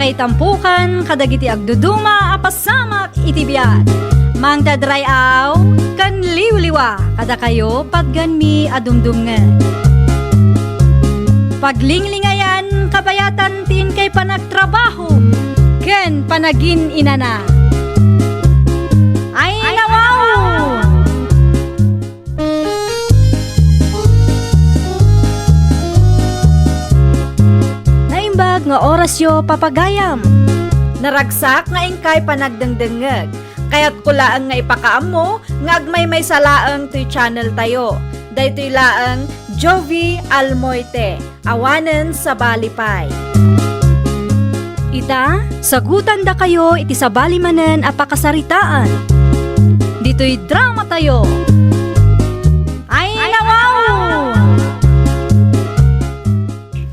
kay tampukan, kadagiti agduduma, apasamak itibiyat. Mang dadrayaw, kan liwliwa, kada kayo pagganmi adumdumngan. Paglinglingayan, kabayatan tin kay panagtrabaho, ken panagin inana. Ay nawaw! Naimbag nga orasyo papagayam. Naragsak nga ingkay panagdengdengeg. Kaya't kulaang nga ipakaam mo, nga agmay salaang to'y channel tayo. Daytoy laang Jovi Almoite, awanen sa Balipay. Ita, sagutan da kayo iti sabali manen apakasaritaan. Dito'y drama tayo. Ay nawaw!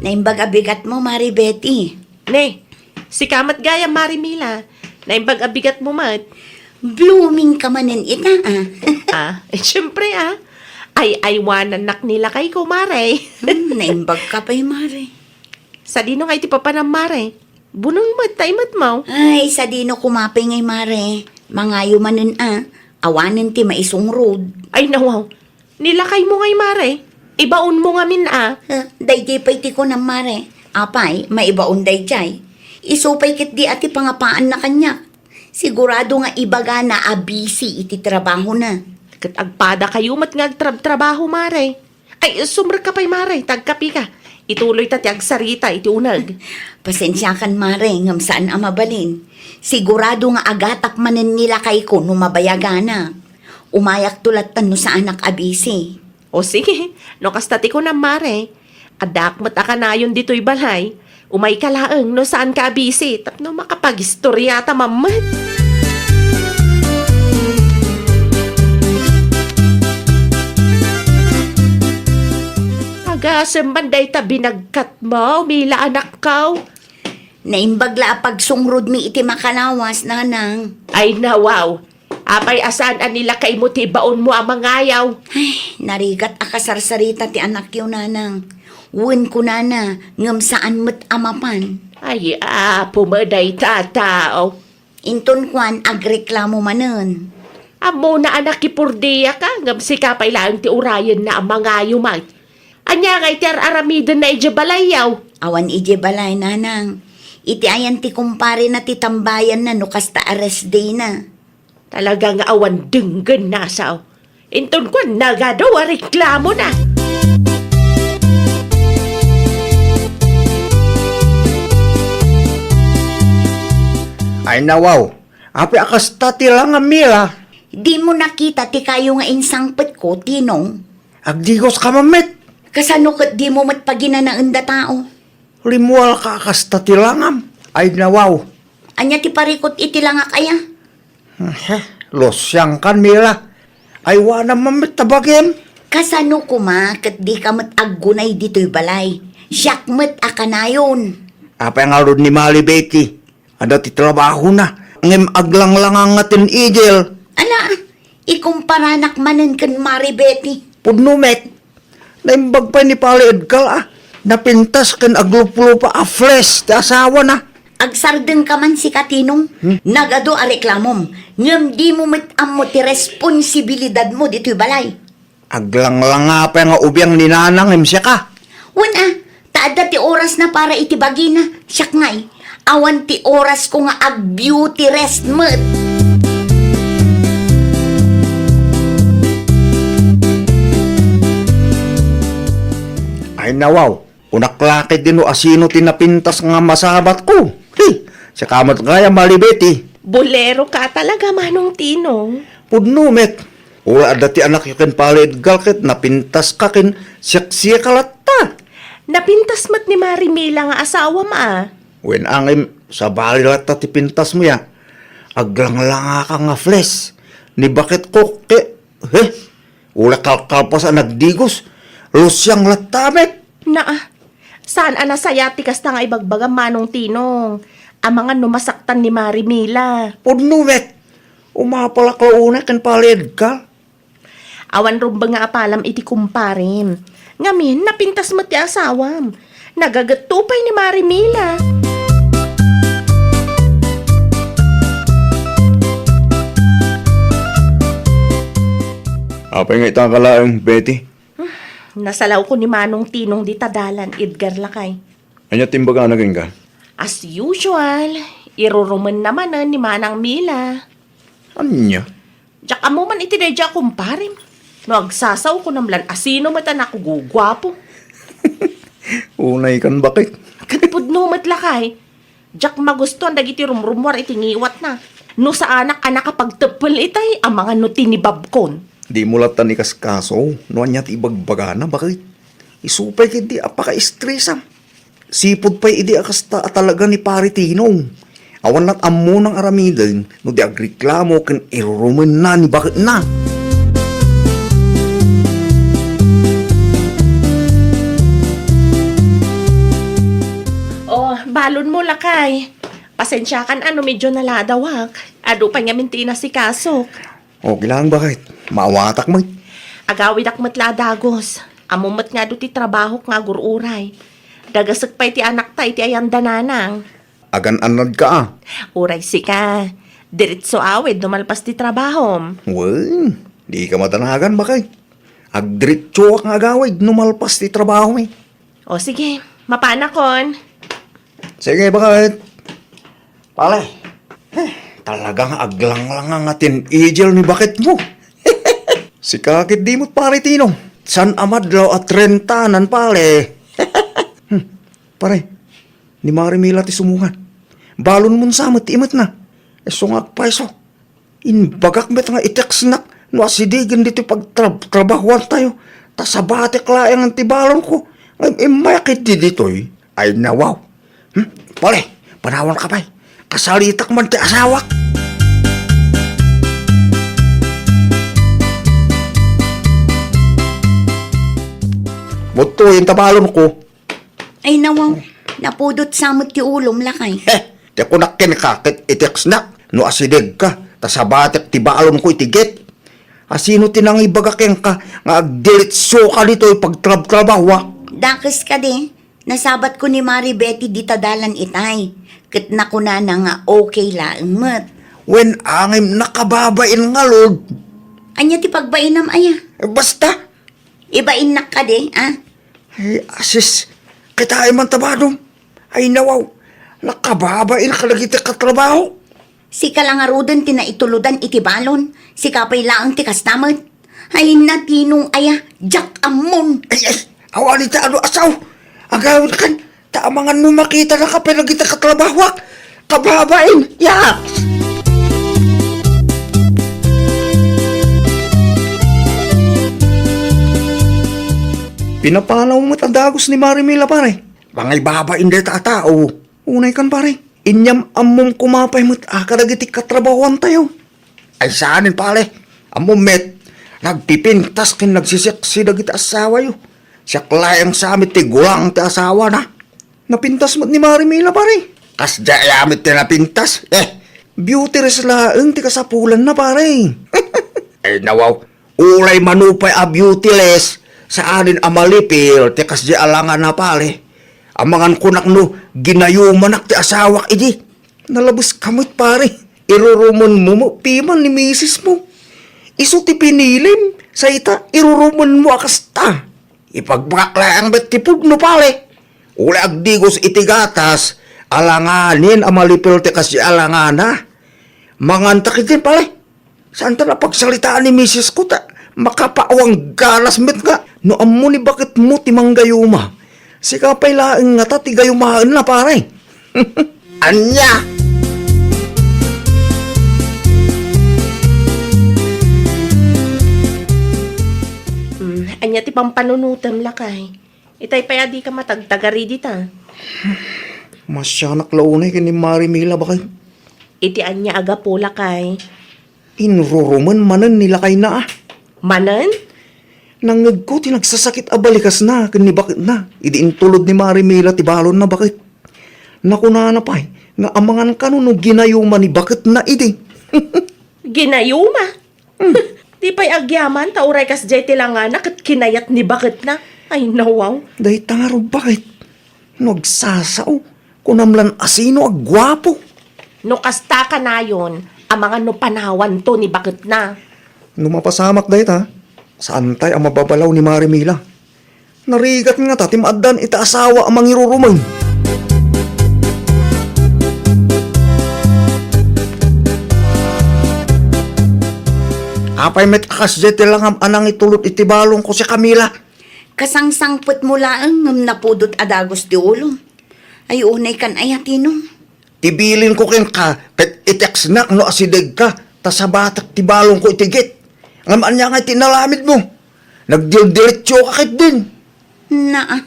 Naimbag abigat mo, Mari Betty. Ne, si Kamat Gaya Marimila, naimbag abigat mo mat. Blooming ka manin ita, Siyempre Ay aywanan nak nila kay kumare. Naimbag ka pa'y, Mari. Sa dino nga iti papanam mare. Bunong mat tay mat mo. Ay, sa dino kumapay ngay, Mari. Mangayo manin, awanan ti maisong road. Ay nawaw, nilakay mo ngay mare. Ibaon mo nga min Dayjay pa'y ti ko ng Mari. Apay, maibaon dayjay. Isupay kit di ati pangapaan na kanya. Sigurado nga ibaga na busy iti trabaho na. Kat agpada kayo mat nga trabaho mare. Ay sumra ka pa'y mare, tagkapi ka. Ituloy tati agsarita iti unag. Pasensya kan, Mari, ngam saan mabalin. Sigurado nga agatak manen nila kay ko no mabayagana. Umayak tulatan no sa anak abisi. O sige, no kastati ko na mare. Kadakmat akanayon dito'y balay. Umay kalaang no saan ka abisi. Tapno makapag-istorya ta mamat. Agasambanday ta binagkat mo, mila anak kaw. Naimbagla pagsungrod mi iti makalawas, nanang. Ay nawaw, apay asaan nila kay mo tibaon mo ang mangayaw. Ay, narigat akasarsarita ti anak yun, nanang. Uwan ko nana, ngam saan mo't amapan. Ay, pumaday tatao. Inton kwan, agreklamo manen. Amo na anak ipurdiya ka, ngam si kapay lang ti urayan na ang mangayaw mat. Anya nga iti aramidon na ijabalayaw. Awan ije balay, nanang. Iti ayan ti kumpare na ti tambayan na no kasta arrest day na. Talaga nga awan denggan nasaw. Inton ko nagadaw reklamo na. Ay nawaw, api akas tati lang ang mila. Di mo nakita ti kayo nga insangpet ko, tinong. Agdigos ka mamit. Kasano kat di mo matpaginanan da tao. Limual ka akas tati lang am. Ay nawaw. Anya ti parikot iti lang kaya. Losyang kan mila. Ay wana mamit tabagin. Kasano kuma kat di ka mat-aggunay dito'y balay. Siyak mat-akanayon. Apa nga ron ni Mali Betty. Ada ti trabaho na. Ngem aglang lang ang atin ijel. Ala, ikumparanak manen kan Mari Betty. Pudnumet. Naimbag pa ni Pali Edgal Napintas kan aglup-lupa flesh. Ti asawa na. Agsardeng ka man si Katinong. Nagado a reklamom. Ngem di mo mat-ammo ti responsibilidad mo dito'y balay. Aglang lang nga pa nga ubiyang ninanang siya ka. Wala, taada ti oras na para itibagi na. Siyak nga'y, awan ti oras ko nga ag-beauty rest mo't. Ay nawaw, unaklaki din o asino tinapintas nga masabat ko. Hey, sa kamat gaya malibeti. Bolero ka talaga manong tinong. Pudnumet. Ula dati anak yakin palid galkit napintas kakin siya kalata. Napintas mat ni Marimila nga asawa ma. Wen angim sa bali lata ti pintas mo ya. Aglang lang ka nga flesh. Ni bakit ko ula kalkal pa sa nagdigos. Lusyang latamet. Saan anasayati kasta nga ibagbaga manong tinong. Ang mga numasaktan ni Marimila. Pudnumet. Umapala ka una kan palid ka. Awan rumba nga apalam iti kumparin. Ngamin, napintas mo ti asawam. Nagagatupay ni Marimila. Apay nga itakalaang, Betty. Nasalaw ko ni Manong Tinong di Tadalan, Edgar Lakay. Anya timbaga na ka? As usual, iruruman naman ni Manang Mila. Anya? Diyak amo man itinedya kumparim. Nagsasaw ko namlan asino mata na gugwapo. Unay kan bakit? Katipod no matlakay. Diyak magustuhan dagiti rumrumwar itingiwat na. No sa anak kapag tepel itay ang mga nuti ni Babkon. Di mo latan ni kaskaso, no anyat ibagbaga na, bakit? Isupay kiti apaka-stressam. Sipod pa'y idi akasta talaga ni Pari Tinong. Awan lat ammo ng aramidin, no di agreklamo ken iruruman na ni bakit na. Oh, balon mo lakay. Pasensya kan medyo naladawak. Ado pa niya minti na si Kasok. Okay lang bakit? Maawatak mo. Agawid akmat ladagos. Amumat nga do ti trabaho nga gururay. Dagasag pa iti anak ta iti ayan dananang. Agan-anad ka ah. Uray si ka. Diretso awid dumalpas ti trabaho. Well, di ka matanagan bakit? Agdiritso ang agawid, numalpas ti trabaho eh. O sige, mapanakon. Sige bakit? Pala, talagang aglang lang ang atin ijel ni bakit mo. Si kakit di mo't pare Tino. San amadlaw at rentanan pare. Pare, ni Marimila ti sumungan. Balon mun samot imot na. Sungak paiso. Inbagak met nga iteksnak. No asidigan dito pagtrabahuan tayo. Tasabatik laang ang tibalon ko. Ay mayakit di dito eh. Ay nawaw. Pare, panawan ka pa'y. Kasalitak man ti asawak. Buto yung tabalon ko. Ay nawaw, napudot samot ti ulom lakay. Di ako nakinikakit iteksnak. No asidig ka. Tasabatik ti balon ko itigit. Asino tinang ibagaking ka. Nga agdilitso ka dito pagtrabaho. Dakes ka di, nasabat ko ni Mari Betty di Tadalan itay. Kat na ko na nga okay laang mat. When angim nakababain nga, Lord. Anya ti pagbainam aya. Basta. Ibain na ka di, ah? Ay, asis. Kita ay man tabadong. Ay nawaw. Nakababain ka lagi ti katrabaho. Si kalangarudan tinaituludan iti balon. Si kapay laang ti kastamad. Ay natinong aya, jak amon. Ay, awali ta ano asaw. Agawin kan. Taamangan mo makita na kapay lagi ti katrabaho. Kababain. Ya. Pinapanaw mo tandagos ni Marimila pare. Bangay babain de tatao. Unay kan pare. Inyam amom kumapay mo't akaragiti katrabahuan tayo. Ay saanin pare. Amom met. Nagpipintas kin nagsisiksi dagiti asawa yo. Siya klayang sa amit ti gulang ti asawa na. Napintas mo't ni Marimila pare. Kasda amit ti napintas. Beauty res laeng ti kasapulan na pare. Ay nawaw. Ulay manupay a beautyless. Sa anin amalipil, ti kasdi alangan na pare. Amangan kunak no, ginayumanak ti asawak idi. Nalabos kamot pare. Irurumon mo piman ni misis mo. Iso ti pinilim, sa ita, irurumon mo akasta. Ipagbakla ang betipod no pare. Ula agdigos itigatas, alanganin amalipil ti kasdi alangan na. Mangantak itin pare. Saan ta na pagsalitaan ni misis ko ta? Makapaawang galas met nga. No amo ni bakit mo timang gayuma. Si kapay laeng nga ta ti gayumaan na pare. Anya! Anya ti pampanunutam lakay. Itay pa di ka matagtagari dita. Masyanak launay kini Marimila bakay. Iti anya aga po lakay. Inruruman manan nila kay na ah. Manan? Nangag ko tinagsasakit abalikas na kani bakit na. Idi intulod ni Marimila ti balon na bakit. Nakuna na pa'y nga amangan kanuno ginayuma ni bakit na idi. Ginayuma? Di pa'y agyaman, tauray kas jay tilanganak at kinayat ni bakit na. Ay nawaw. Dahi tangaro bakit? Nagsasaw. Kunamlan asino agwapo. No kasta ka na yun, ang mga no panawan to ni bakit na. Numapasamak dahi ta. Saan tayo ang mababalaw ni Marimila? Narigat nga ta, timaaddan ita asawa ang mangirurumang. Apay met akasjete lang ang anang itulot itibalong ko si Camila. Kasangsangput mo laang ngam napudot adagos di ulo. Ay unay kan ayatinong. Tibilin ko ken ka, ket itexnak no asideg ka, ta sa batak tibalong ko itigit. Ngaman niya nga tinalamid mo. Nagdil-diretsyo ka kit din. Naa.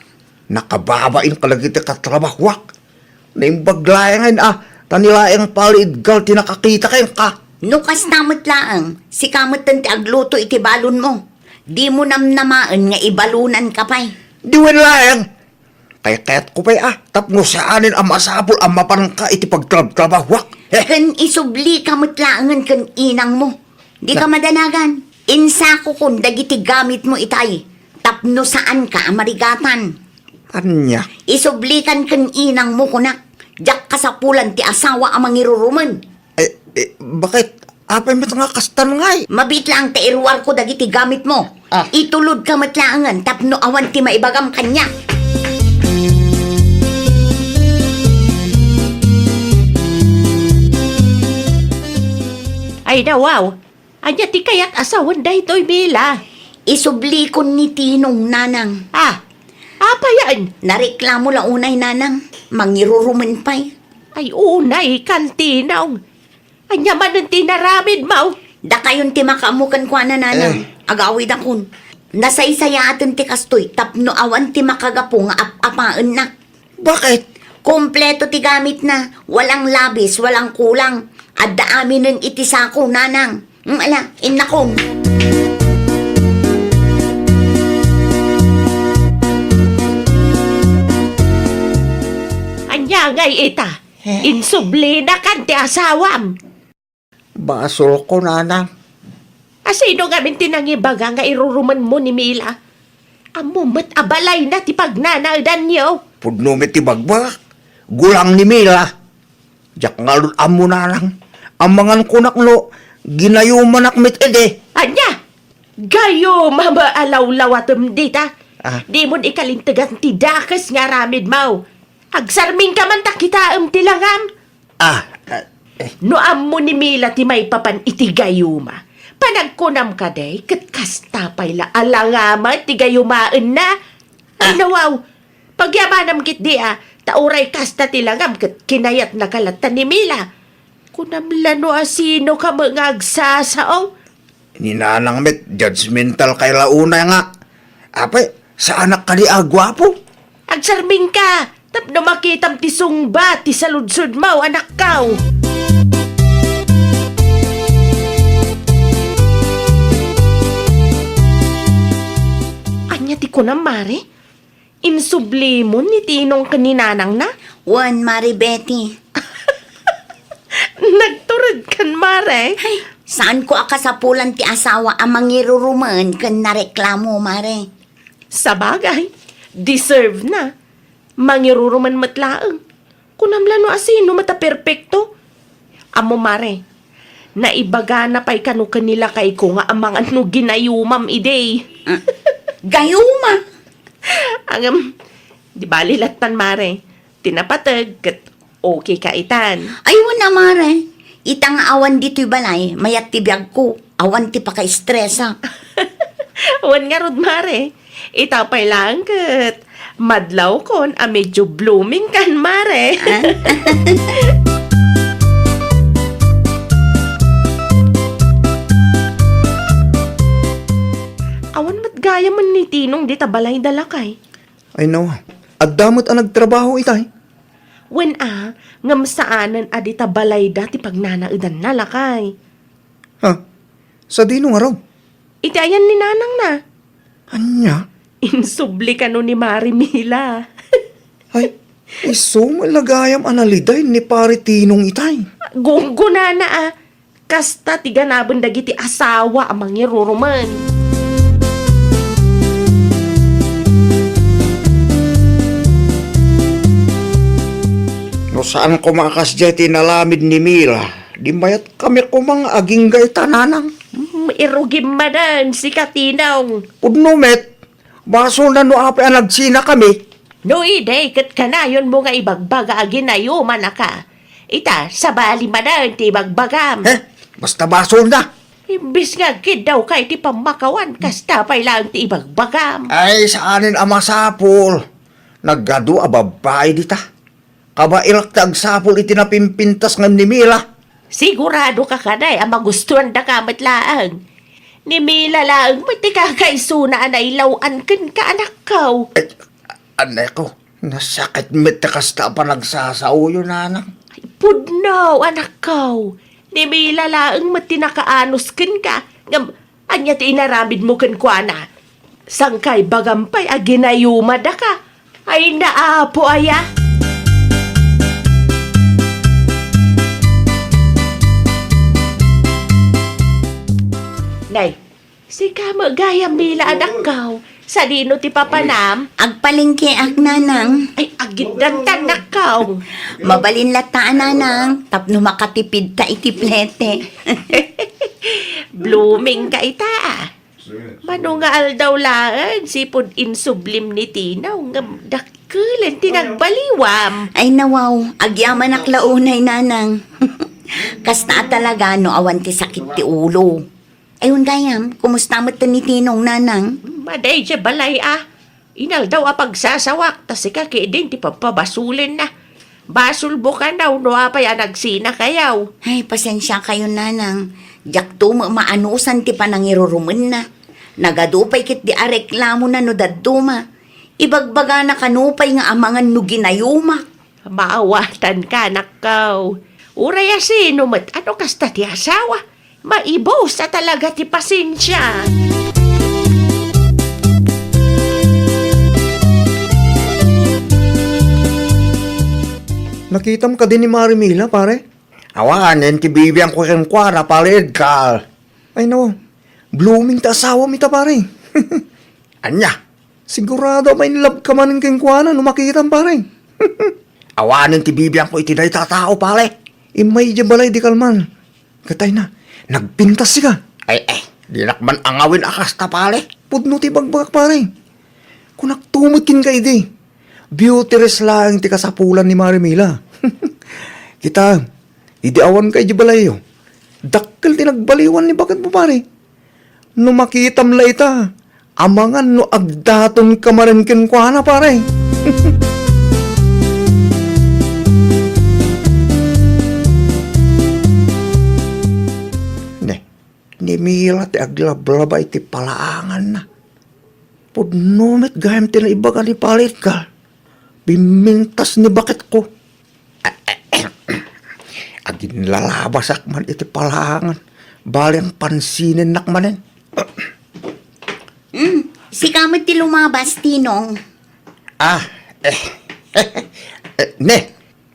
Nakababain ka lagi ka trabahwak. Naimbaglayangan tanilaang palidgal tinakakita kayo ka. Nukas tamot laang, si kamot ti agluto iti balon mo. Di mo namnamaan nga ibalunan ka pa'y. Diwen layang. Kaya ko pa'y tapno saanin ang masapol ang mapanangka iti pagtrabahwak. Kan isubli kamot laangan kan inang mo. Di ka madanagan. Insako kun dagiti gamit mo itay. Tapno saan ka amarigatan. Anya? Isublikan kan inang mo kunak. Diyak kasapulan ti asawa ang mangiruruman. Bakit? Apay mo nga kastan ngay. Mabit lang ti irwar ko dagiti gamit mo. Itulod ka matlaangan tapno awan ti maibagam kanya. Ay nawaw, anya ti kayak asawan daytoy Mila. Isubli kon ni Tinong nanang. Apa yan? Nareklamo la unay nanang. Mangiruruman pa'y. Ay unay, kantinong. Anya man ang tinaramid mo. Da kayon ti makaamukan kwa na nanang. Agawid akon. Nasaysaya atin ti kastoy. Tapno awan ti makagapo nga apaan na. Bakit? Kompleto ti gamit na. Walang labis, walang kulang. At daamin ng itisako nanang. Ala, inakong. Anya ngay ita. Insubli na kan ti asawam. Basol ko, nanang. Asino nga min tinangibaga nga iruruman mo ni Mila? Amumat abalay na ti pagnanaldan niyo. Pudno met ti bagbak. Gulang ni Mila. Diyak nga amo nanang. Ang mangan kunak no, ginayumanak met ede. Anya? Gayo mabaalaw-lawatom dita. Di mo ikalintagan ti dakas nga ramid mau. Agsarming ka man takitaam ti langam. No ammo ni Mila ti may papan iti gayuma. Panagkunam ka day, kat kastapay la alangama ti gayumaan na. Ay nawaw, pagyamanam kit di tauray kasta ti langam kat kinayat na kalatan ni Mila. Kunamlano asino ka mga agsasaw. Ni nanang met, judgmental kay launa nga. Apay, sa anak ka di agwapo? Agsarming ka, tapno makitam ti sungba ti saludsud mo anak kaw. Anya ti kunam mare? Insubli mo ni Tinong kaninanang na? Juan Maribeti. Nagturod kan mare? Ay, saan ko akasapulan ti asawa ang mangiruruman kan nareklamo, mare? Sa bagay, deserve na. Mangiruruman matlaang. Kunamlano asino mata perpekto. Amo mare, naibaga na pa'y kanu kanila kay ko nga amang ano ginayumam iday. Gayuma! Di bali latan mare, tinapatag kat okay ka itan. Ay, wala, mare. Itang awan dito'y balay, mayat ti biyag ko. Awan ti paka-stressa. Wan nga rod mare, itapay lang kat madlaw kon medyo blooming kan mare. Awan matgaya man ni Tinong di tabalay dalakay. Ay nawa, adamot ang nagtrabaho itay. When ngam saanan adi tabalay dati pagnanaidan nalakay. Sa dinong araw? Iti ayan ni nanang na. Anya? Insubli ka no ni Marimila. Ay, iso malagayam analiday ni pare Tinong itay. Gunguna na Kasta tiganabon dagiti asawa amang iruruman. No saan ko makas jay tinalamid ni Mila, di mayat kami ko mga aging gay tananang. Irugim manan si Katinong. Pudnumet, baso na no apay ang nagsina kami. No ide, kat kanayon mo nga ibagbaga ginayuman na ka. Ita, sa bali manan ti ibagbagam. Basta baso na. Imbis nga kid daw kay ti pamakawan, kasta pay lang ti ibagbagam. Ay, saanin ang masapol. Naggado a babae dita. Kabailak tag sapol itinapimpintas ng ni Mila. Sigurado ka kanay ang magustuhan da kamat laang. Ni Mila laang may tikakaisuna na ilawan kan ka anak kaw. Ay, anay ko, nasakit mit kasta pa nagsasauyo nanang. Ay, pudnaw anak kaw. Ni Mila laang matinakaanos kan ka. Ngam, anya ti inaramid mo kan kwa na. Sangkay bagampay a ginayuma da ka. Ay naapo aya. Nay, si kamo gaya Mila anak kaw. Sa dino ti papanam. Agpalingki ak nanang. Ay, agidantan na kaw. Mabalin lataan nanang. Tapno makatipid ta itiplete. Blooming ka ita. Manungal daw laan, sipod insublim ni Tinaw, ngam dakulan tinagbaliwam. Ay nawaw, agyaman ak launay nanang. Kasta talaga no awan ti sakit ti ulo. Ayun gayam, kumusta mo ni Tinong nanang? Maday siya balay Inal daw pagsasawak, tas ika din ti papabasulin na. Basul bukan daw, no apay nagsina kayaw. Ay, pasensya kayo nanang. Jakto mo maanusan ti panangiruruman na. Nagadupay kit di areklamo na no daduma. Ibagbaga na kanupay nga amangan no ginayuma. Maawatan ka, nakaw. Uraya sino mat, ano kasta ti asawa? Maibaw sa talaga ti pasensya. Nakitam ka din ni Marimila, pare? Awanin, ti bibiyang ko kang kwara, pare Edgar. Ay no, blooming ta asawa mita, pare. Anya, sigurado may nilab ka man kang kwana no makitam, pare. Awanin, ti bibiyang ko itinay tatao, pare. Imay di balay di kalman. Katay na, nagpintas siya. Ay, di nakman angawin akas ta, pare. Pudno ti bagbak, pare. Kung naktumikin ka, idi. Beautyress lang ti kasapulan ni Marimila. Kita, idi awan kay di balayo. Dakkel ti nagbaliwan ni bakit mo, pare. No makitam la ita, amangan no agdaton ka marenken kwa na, pare. Ni Mila ti aglablaba iti palaangan na. Pudnomit gayam ti naibaga ni palit ka. Bimintas ni bakit ko. Agin lalabasak man iti palaangan. Bali ang pansinin nakmanen. Si kamot ti lumabas, Tinong. Ne,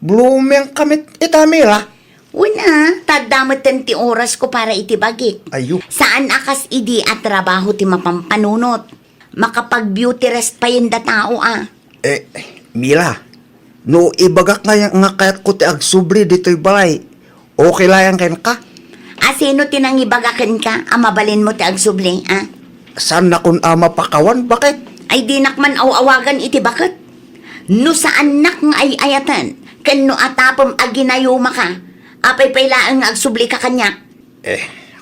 blooming kamit ita Mila. Una, tadamot ti oras ko para itibagik. Ayo. Saan akas idi at trabaho ti mapampanunot? Makapag-beauty rest pa yun da tao Mila, no ibagak nga kayat ko ti agsubli dito'y balay. Okay lang kayo ka? Sino tinang ibagakan ka? Mabalin mo ti agsubli, Saan na kun mapakawan? Bakit? Ay di nakman awagan iti bakit? No saan nak nga ay ayatan? Ken no atapom aginayuma ka? Apay pailaan nga agsubli ka kanya?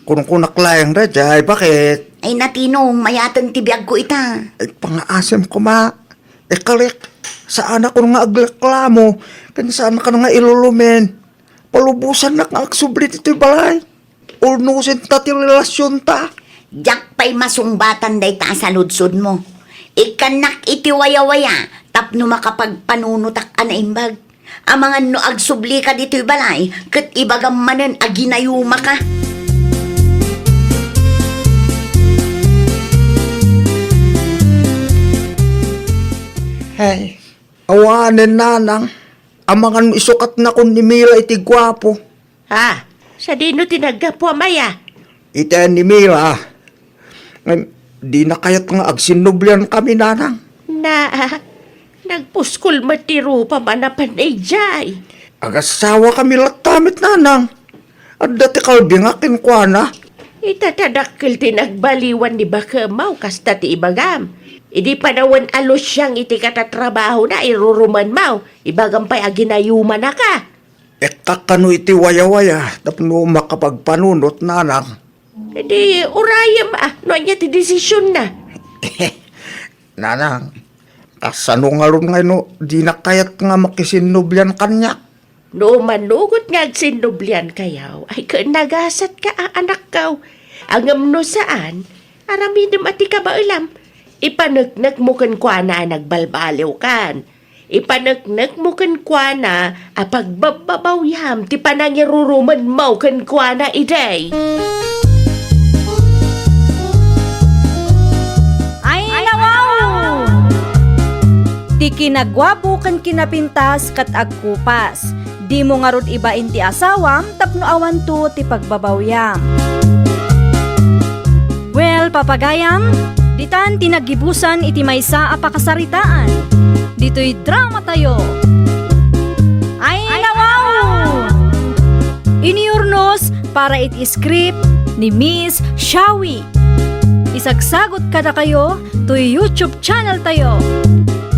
Kung naklayang radya, bakit? Ay natinong, mayatan ti biyag ko ita. Ay, pangaasem ko kalik, saan ako nga agreklamo, kan saan ka nga ilulumen. Palubusan na nga agsubli dito'y balay. Ulnusin ta ti relasyon ta. Diyak pa'y masungbatan day ta sa ludsod mo. Ikanak iti waya-waya, tapno makapagpanunutak anaimbag. Amangan no agsubli ka dito'y balay, kat ibagam manen aginayuma ka. Hey, awanen nanang. Amangan isukat na kun ni Mila iti gwapo. Sa dino tinaggapo maya. Ite ni Mila. Di na kayat nga agsinublian kami nanang. Nagpuskol matiro pa manapan jay. Agasawa kami latamit nanang. At dati kalbing akin kwa na. Itatadakil tinagbaliwan ni Bakamaw kasta ti ibagam. Idi panawan alos siyang iti katatrabaho na iruruman mau. Ibagam pa'y aginayuman na ka. Kakano iti waya-waya tapno makapagpanunot na lang. Hindi, urayam no niya ti desisyon na. Nanang, kasano nga ron nga no, di na kayat nga makisinubyan kanya. No manugot nga agsinublian kayaw, ay nagasat ka anak kaw. Angam no saan, aramidem ati ka ba ulam? Ipanagnak mo kan kwa na nagbalbaliw kan. Ipanagnak mo kan kwa na apagbababaw yam, ti panangiruruman mo kan kwa na iday. Ay nawaw! Ti kinagwapo kan kinapintas kat agkupas. Di mo nga ron iba inti asawam tapno awan to ti pagbabawyam. Well, papagayam, ditan tinagibusan iti maysa a pakasaritaan. Dito'y drama tayo. Ay nawaw! Iniurnos para iti script ni Miss Shawi. Isagsagot kada kayo to YouTube channel tayo.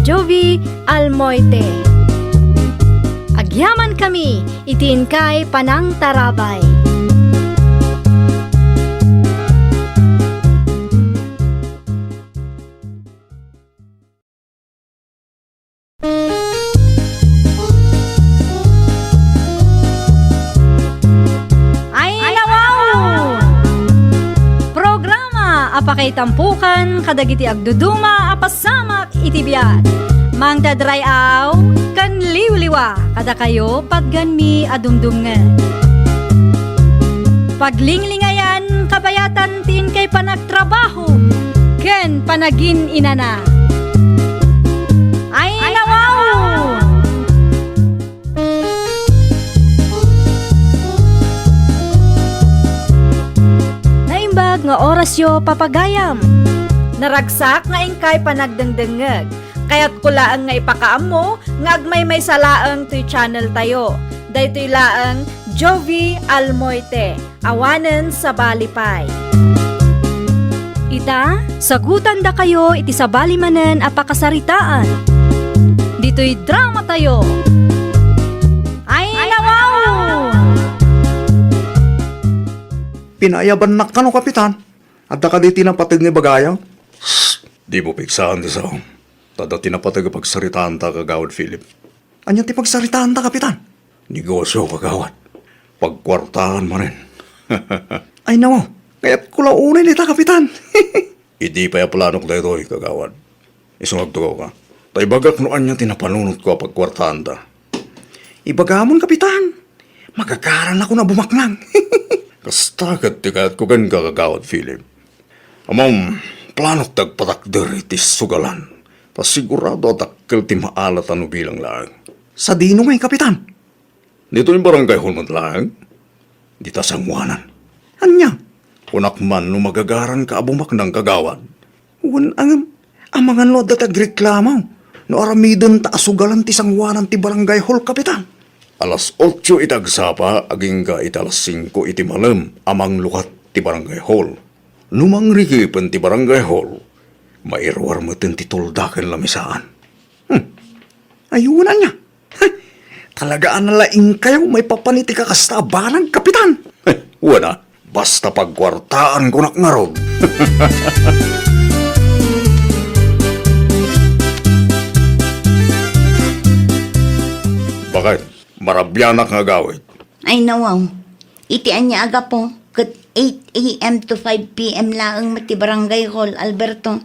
Jovi Almoite. Agyaman kami, itin kay Panang Tarabay. Ay nawaw! Programa apakay tampukan kadagiti agduduma apasamak itibiyat. Mang dadrayaw kan liwliwa kada kayo patganmi adumdumngan. Paglinglingayan kabayatan tin kay panagtrabaho ken panagin inana. Ay nawaw! Naimbag nga orasyo papagayam. Naragsak nga ingkay panagdengdengeg. Kaya't kulaang nga ipakaam mo, nga agmay may salaang to'y channel tayo. Daytoy laang Jovi Almoite, awanen sa Balipay. Ita, sagutan da kayo iti sabali manen a pakasaritaan. Dito'y drama tayo. Ay nawaw! Pinayaban na ka no, kapitan. At ka di tinapatid ni bagayaw. Di mo piksahan di sa akong. Tada tinapatag pagsaritaan ta kagawad Philip. Anya ti pagsaritaan ta, kapitan? Negosyo kagawad. Pagkwartahan mo rin. Ay nawo, kaya't kulaunin ita, kapitan. Idi pa ya planok da ito kagawad. Isungag to ka. Tay bagak no anya tinapanunot ko pagkwartahan ta. Ibagamon, kapitan. Magagaran ako na bumaknang. Kastagat ti kayat ko kan kagawad Philip. Amam, planok tagpatakder itis sugalan. Pasigurado takkel ti maalat ano bilang lang. Sa dino ngay, kapitan. Dito yung barangay hulmat lang. Dita sangwanan. Anya? Kunak man no magagaran ka abumak ng kagawad. Wan ang mga no data agreklamaw. No aramidon ta asugalan ti sangwanan ti barangay hall, kapitan. Alas 8 itagsapa, aging ka italas 5 iti malam, amang lukat ti barangay hall. Numang rikipan ti barangay hall, mairwar mo ti tuldakan lamisaan. Ayunan niya. Talagaan na laing kayo, may papaniti ka kastabanan, kapitan. Wala, basta pagkwartaan ko nakngarod. Bakit? Marabyanak nga gawit. Ay nawaw, itian niya aga po, kat 8 a.m. to 5 p.m. laang mati barangay hall, Alberto.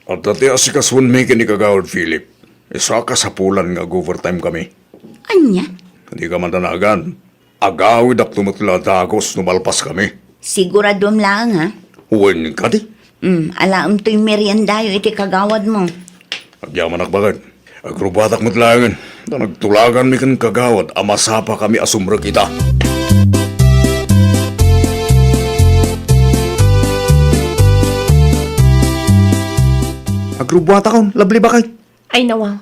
At dati asikaswan may kini kagawad, Philip. Isa ka sa pulan nga overtime kami. Anya? Hindi ka man tanagan. Agawid ak tumatladagos numalpas kami. Siguradom lang ha? Huwin ka di. Alaam to'y meriendayo iti kagawad mo. Agyaman akbagan. Agrubatak matlangan. Na nagtulagan mi kan kagawad. Amasapa kami asumra kita. Agrubuhat akong, labli bakay. Ay nawaw,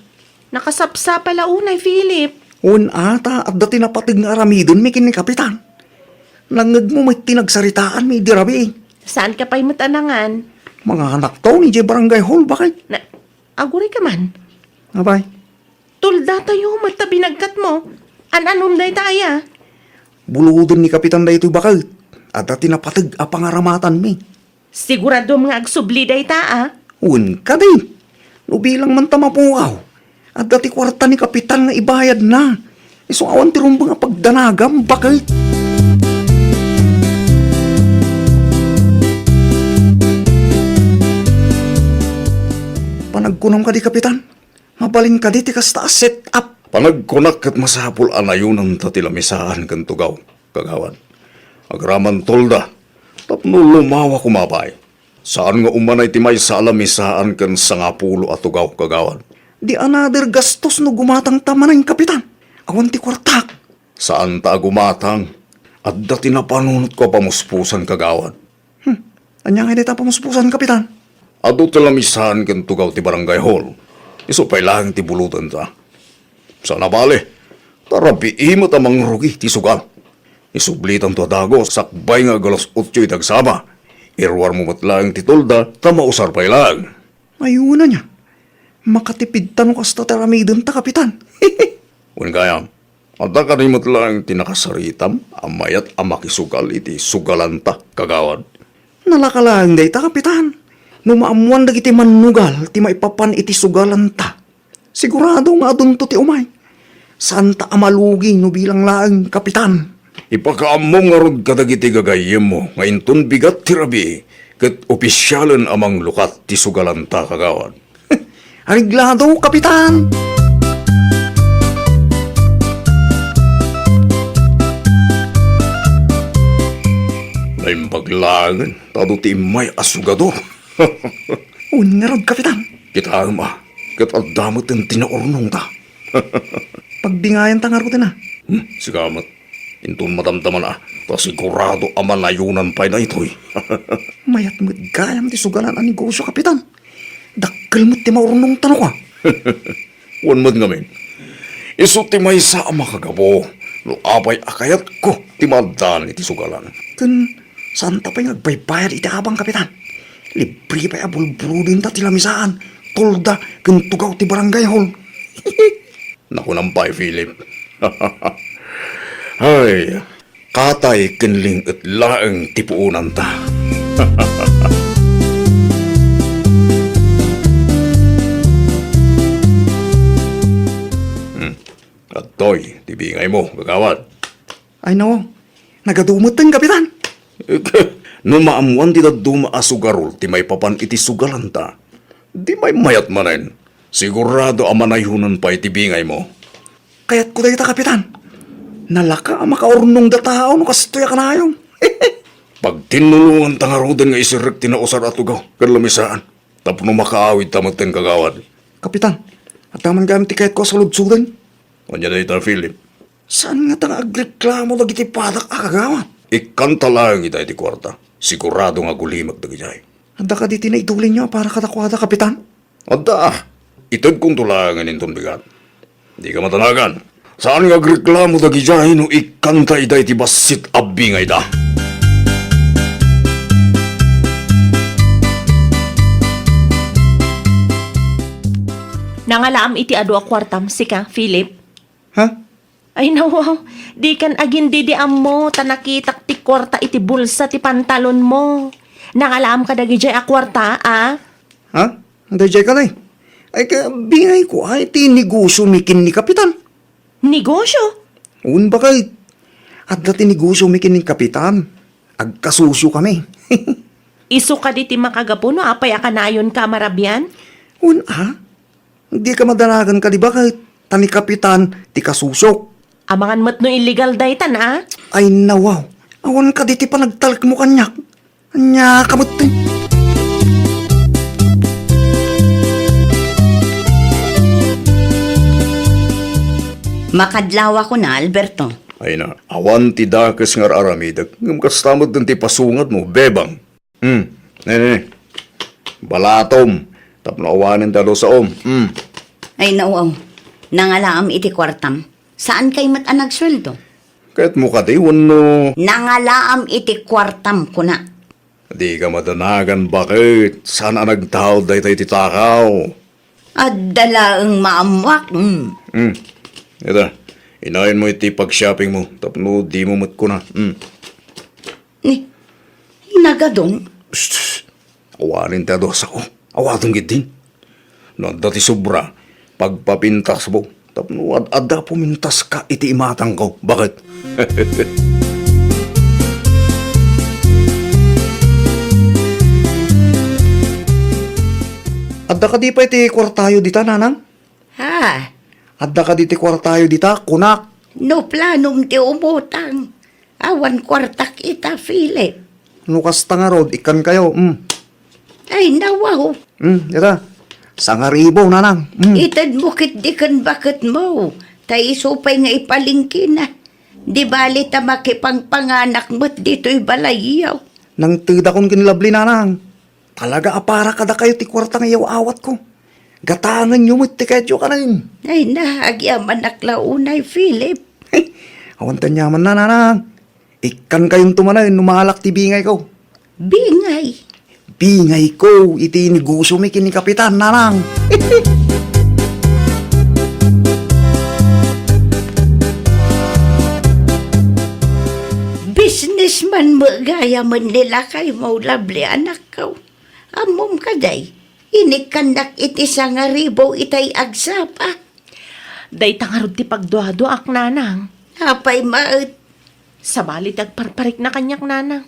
nakasapsa pala unay Philip. Un ata, at dati napatig nga aramidon, may kini kapitan. Langag mo may tinagsaritaan, may dirabi. Saan ka pa'y matanangan? Mga anak to ni J. Barangay Hall, bakit? Na, aguri ka man. Abay, Tulda tayo, mata binagkat mo. An-anom day taya. buludon ni Kapitan da ito bakit? At dati napatag apangaramatan mi. Sigurado mga agsubli day ta, Un ka di. Nubilang man tamapuaw. At dati kwarta ni Kapitan nga ibayad na. Iso awan ti rumba nga pagdanagam, bakit? Panagkunam ka di, Kapitan. Mabalin ka di, tikas taas set up. Panagkunak at masapul anayunan tatilamisaan kan tugaw, kagawan. Agraman tolda, tapno lumawa kumapay. Saan nga umanay timay sa alamisaan kan sangapulo at tugaw, kagawan. Di another gastos no gumatang tamanay, Kapitan. Awan ti kwartak. Saan ta gumatang? At dati na panunot ko pamuspusan, kagawan. Anya nga di ta pamuspusan, Kapitan. Ado talamisan kan tugaw ti barangay hall. Iso pa'y lang ti bulutan ta. Sana bale, tarapi imot amang rugi ti sugal. Isublitan to dago, sakbay nga galas 8 itagsama. Irwar mo matlang ti tolda, tamausar pa'y lang. Ayuna niya. Makatipid tanong kasta taramidon ta, Kapitan. Un kaya, ata ka rin matlang ti nakasaritam, amayat amakisugal iti sugalanta, kagawan. Nalakalang day ta, Kapitan. Numaamuan dagiti manugal, ti maipapan iti sugalan ta. Sigurado nga adun to ti umay. Saan ta amalugi no bilang laang, Kapitan? Ipakaamong nga rod kadagiti gagayem mo, nga intun bigat ti rabi, kat opisyalan amang lukat ti sugalanta, kagawan. Ariglado, Kapitan! Naimbaglangan, tado ti may asugado. Un nga rod, Kapitan. Kita ama, kat adamot ang tinaurnong ta. Pagdingayan ta nga rod na. Sigamat, intun matamtaman ta sigurado aman ayunan pa'y na ito'y. Mayat mo't gayam ti sugalan ang negosyo, Kapitan. Dakkel mo't ti maurnong tanong ka. Wan mo't ngamin. Iso ti may sa ama kagabo, no apay akayat ko ti madan iti sugalan. Kun, saan ta pa'y nagbaybayad iti abang, Kapitan? Libre pa'y abulbulu din ta tilamisaan. Tolda, kun tugaw ti barangay hall. Naku nampay, Philip. Ay, katay kinling at laeng tipuunan ta. At toy, tibingay mo, gagawad. Ay nawa, nagadumot din, Kapitan. No maamuan di duma asugarol, ti may papan iti sugalanta. Di may mayat manen. Sigurado amanayhunan pa itibingay mo. Kaya't ko dayta, Kapitan. Nalaka ang makaurnong datao no kastoya ka na yung. Pag tinulungan tangarudan nga isirek tinausar at ugaw, kalamisaan. Tapno makaawid tamaten kagawad. Kapitan, at naman gamit ti kahit ko sa lutsudan. Kanya na ita, Philip. Saan nga tang agreklamo lagi ti padak akagawa? Ikanta lang ita iti kwarta. Sigurado nga gulimag dagijay. Handa ka di tinaidulin niyo para katakwada, Kapitan. Adda, itag kong tulangan intong bigat. Di ka matanagan. Saan nga reklamo dagijay no ikanta ita iti basit abbi nga ita? Nangalaam iti adu a kwartam, sika, Philip. Ha? Ay nawaw, di kan agin didiam mo, tanakitak ti kwarta iti bulsa ti pantalon mo. Nangalaam ka dagi jay a kwarta, ah? Ha? Anday jay ka na eh. Ay ka, bingay ko ay ti negosyo mikin ni Kapitan. Negosyo? Un ba kay? At dati negosyo mikin ni Kapitan. Agkasusyo kami. Isu ka di ti makagapuno, apay akanayon ka marabyan? Un Hindi ka madanagan ka di ba kahit tani Kapitan ti kasusok. Amangan mat no illegal daytan, ah? Ay nawaw. Awan ka di ti pa nagtalak mo kanyak. Anya kamot ti. Makadlawa ko na, Alberto. Ay na, awan ti dakes nga aramidag. Ngam kastamad din ti pasungat mo, bebang. Nene, balatom. Tapno awanin talo sa om. Ay nauaw, nangalaam iti kwartam. Saan kay mat ang nagsweldo? Kahit mo ka di, wano. Nangalaam iti kwartam ko na. Di ka madanagan bakit? Sana nagtawad day tayo titakaw. At dala ang maamwak. Ito, inayin mo iti pag-shopping mo. Tapno, di mo mat ko na. Ni, hinagadong. Awanin tayo dos ako. Awatong gitin. No, dati sobra. Pagpapintas mo. Tapno, ada pumintas ka iti imatang ko. Bakit? Adda ka di pa iti kwartayo dita, nanang? Ha? Adda ka di iti kwartayo dita, kunak. No planom ti umutang. Awan kwartak ita, Philip. Nukas nga rod, ikan kayo. Ay, nawaw. Ita. Sangaribo, nanang. Itad mo kit di kan bakit mo. Tay isupay nga ipalingkin na. Di bali ta makipangpanganak mo't dito'y balayaw. Nang tida kong kinlabli, nanang. Talaga apara kada kayo ti kwarta nga awat ko. Gatangan nyo mo't ti kadyo ka na yun. Ay, nahagyaman naklaunay, Philip. Awan tanyaman na, nanang. Ikan kayong tumanay, numalak ti bingay ko. Bingay. Bingay ko, iti niguso mi kini kapitan, nanang. Businessman mo gaya man nila kay mo labli anak ko. Amom ka day. Inikanak iti sangaribo itay agsapa. Day tangarod ti pagduado ak nanang. Apay maut. Sa balit agparparik na kanyak nanang.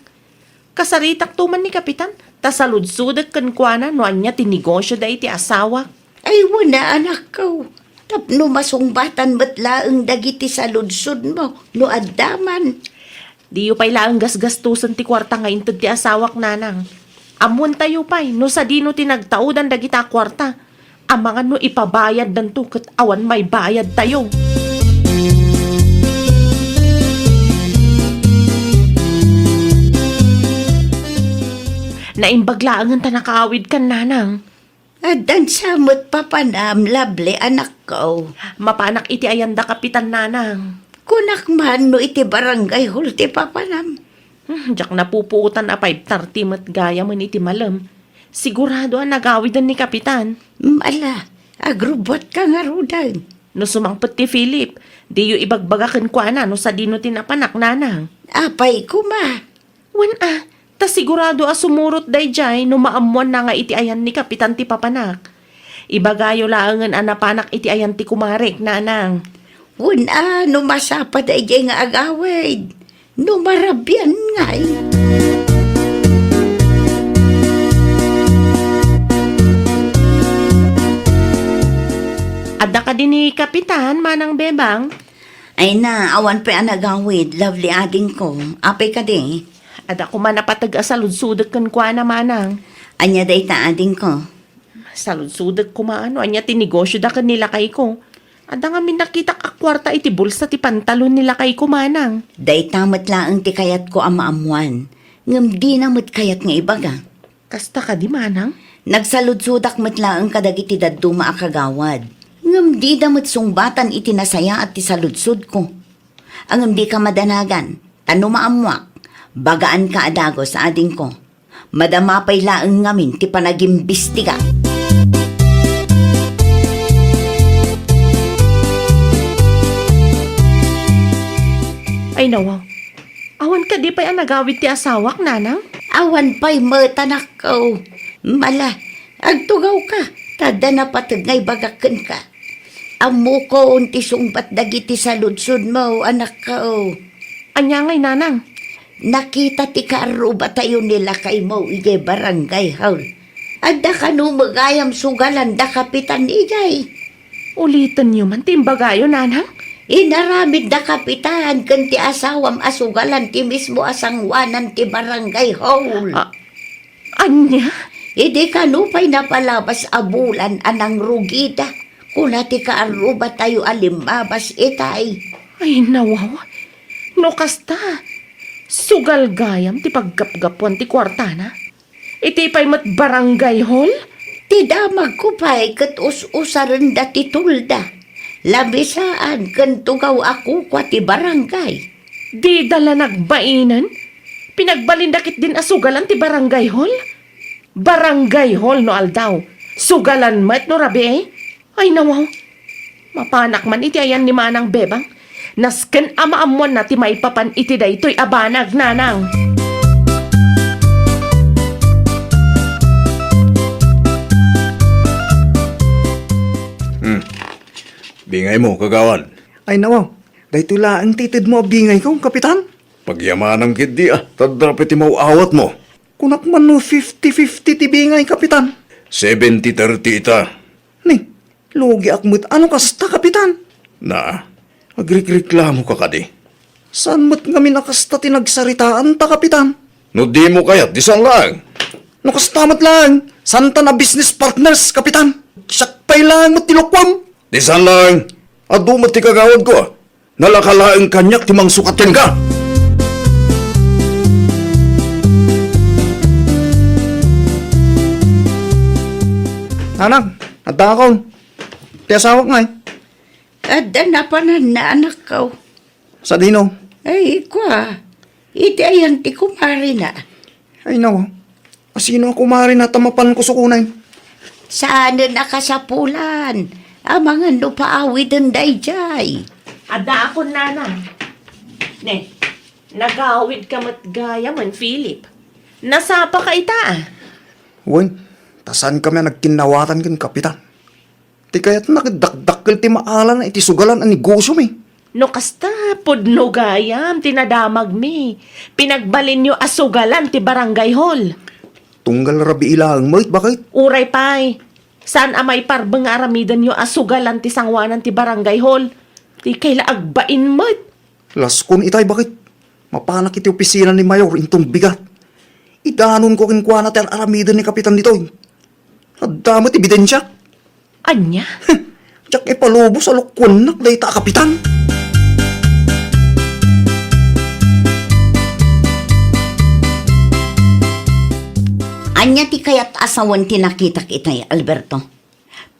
Kasaritak tuman ni kapitan. Tasaludsudag kan kuana no anya ti negosyo day ti asawa. Ay wala anak ko. Tapno masungbatan matlaang dagiti sa ludsod mo. No addaman. Di yu pay laang gasgastusan ti kwarta nga inted ti asawak nanang. Amun tayo pay, no sa dino tinagtaudan dagita kwarta. Amangan no ipabayad danto ket awan may bayad tayo. Naimbaglaangan ta nakaawid kan nanang. Adan samot papanam labli anak ko. Mapanak iti ayanda kapitan nanang. Kunak man no iti barangay hall ti papanam. Diyak napupuutan a 5:30 mat gaya man iti malam. Sigurado ang nagawidan ni kapitan. Mala, agrubot ka nga rudan. No sumangpet ti Philip, di yu ibagbagakan kwa na no sa dino tinapanak nanang. Apay kuma. Wan ta sigurado a sumurot day jay no maamuan na nga iti ayan ni kapitan ti papanak. Ibagayo laangan anapanak iti ayan ti kumarek nanang. Wala, no masapad ay jay nga agawid. No marabyan ngay. Adda ka din ni kapitan manang bebang. Ay na, awan pa ang agawid, lovely ading ko. Apay ka di. Adda ko man napatag asaludsudag kan kwa na manang. Anya day ta ading ko. Saludsudag ko maano, anya tinegosyo da kan nila kay ko. Ada nga min nakita akwarta iti bulsa ti pantalon nila kay kumanang. Day tamat laang ti kayat ko ang maamuan. Ngam di namot kayat nga ibaga. Kasta ka di manang? Nagsaludsudak matlaang kadagiti daduma akagawad. Ngam di damot sungbatan iti nasaya at ti saludsud ko. Angam di ka madanagan, tano maamuak, bagaan ka adago sa ading ko. Madamapay laang ngamin ti panagimbistiga. Ay nawaw. Awan ka di pa ang nagawid ti asawak nanang? Awan pa'y matanak ko. Mala, agtugaw ka. Tada na patag ngay bagakan ka. Amo ko unti sungbat dagiti sa ludsud mo, anak ko. Anya ngay nanang? Nakita ti kaaruba tayo nila kay mo ije barangay hall. Adda ka no magayam sugalan da kapitan ijay. Ulitan niyo man timbagayo nanang? Inaramid da kapitan kan ti asawam asugalan ti mismo asangwanan ti barangay hall. Anya? Idi ka no pa'y napalabas abulan anang rugida. Kuna ti kaaruba tayo alimabas itay. Ay nawaw. No kasta. Sugal gayam ti paggapgapuan ti kwartana. Iti pa'y mat barangay hall? Ti damag ko pa'y kat us-usaran da ti tulda. Labisaan kan tugaw ako kwa ti barangay. Di dala nagbainan? Pinagbalindakit din asugalan ti barangay hall? Barangay hall no aldaw. Sugalan met no rabi eh? Ay nawaw. Mapanak man iti ayan ni manang bebang. Nasken amaamuan na ti maipapan iti daytoy abanag nanang. Bingay mo, kagawan. Ay nawaw, dahito laang titid mo abingay ko, kapitan. Pagyamanang kidi tadrapit ti mauawat mo. Kunak man no 50-50 ti bingay, kapitan. 70-30 ita. Ni, lugi akmut, ano kasta, kapitan? Na, agrik-reklamo ka kadi. Saan mo't kami nakasta tinagsaritaan ta, kapitan? No di mo kayat, disan lang. Nakastamat lang, santa na business partners, kapitan. Sakpay lang mo't tilukwam. Disan lang. Ado mo ti kagawad ko. Nalakalaang kanyak ti mang sukatin ka. Anak, adda ako. Ti asawak nga eh. Ada na pa na anak ko. Sa dino. Ay, kwa. Iti ayan ti kumari na. Ay nawa, asino ako mari na tamapan ko sukunay. Saan na kasapulan? Ang mga nupaawid ang dayjay. Ada ako nanang. Ne, nagawid ka matgaya man, Philip. Nasapa ka ita. Wen, tasan kami nagkinawatan kin kapitan. Ti kaya't nakidakdakkel ti maalan na iti sugalan ang negosyo mi. No kasta, pudno gayam, tinadamag mi. Pinagbalin nyo asugalan ti barangay hall. Tunggal rabi ilang moit, bakit? Uray pay. Saan amay parbeng aramidan nyo asugalan ti sangwanan ti barangay hall? Ti kaila agbain mo't. Laskon itay, bakit? Mapanak iti opisina ni Mayor intong bigat. Idanon ko kinkwana ti aramidan ni kapitan dito. Adamot ebidensya. Anya? Tsak ipalubo sa lukwan nak dahi ta kapitan. Anya ti kayat asawan ti nakita kitay, Alberto.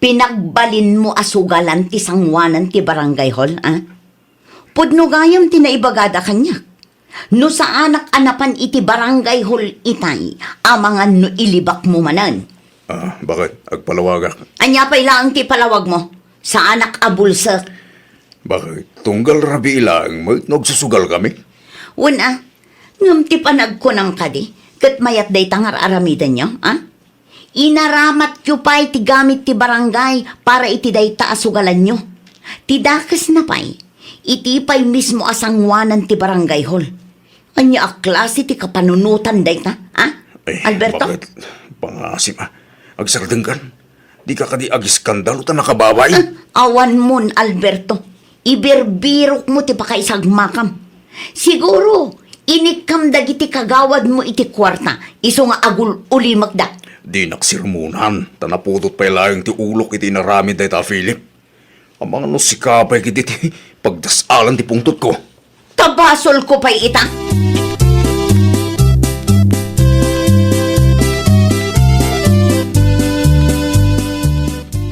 Pinagbalin mo asugalan ti sangwanan ti barangay hall, ah? Pudno gayam ti naibagada kanya. No sa anak anapan iti barangay hall itay, amangan no ilibak mo manan. Bakit? Agpalawagak. Anya pa ilang ti palawag mo, sa anak abulsa. Bakit? Tunggal rabi ilang mo, nagsusugal kami. Una, ngam ti panagkunang kadi, kat mayat day tangar aramidan nyo, ah? Inaramat yu pa'y ti gamit ti barangay para iti day taasugalan nyo. Ti dakas na pa'y, iti pa'y mismo asangwanan ti barangay hall. Anya aklase ti kapanunutan day ta, ah? Alberto? Bakit? Pangasim agsardeng kan? Di ka kadi agiskandalo ta nakababay? Awan mon, Alberto. Ibirbirok mo ti pakaisagmakam. Siguro, inikam dagiti kagawad mo iti kwarta, iso nga agul uli magda. Di naksirmunan, tanaputot pa ilayang ti ulok iti naramid day ta, Philip. Ang mga nusikapay kiti ti pagdasalan ti pungtot ko. Tabasol ko pa'y ita.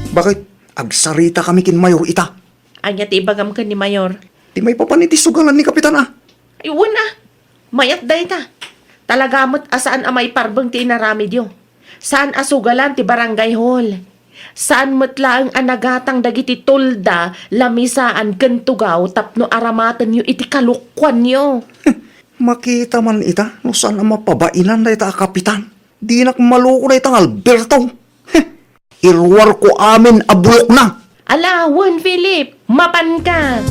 Bakit? Agsarita kami kin Mayor ita. Anya ti ibagam ka ni Mayor. Di may papaniti sugalan ni kapitan ah. Ay, wala. Mayat day ta. Talagamot asaan amay parbeng ti inaramid yo. Saan asugalan ti barangay hall. Saan matlaang anagatang dagiti tulda, lamisaan, kentugaw, tapno aramatan yo iti kalukwan yo. Makita man ita, no saan ang mapabainan na ita kapitan. Di nakmaluko na itang Alberto. Irwar ko amin abulok na. Alawan, Philip. Mapan ka.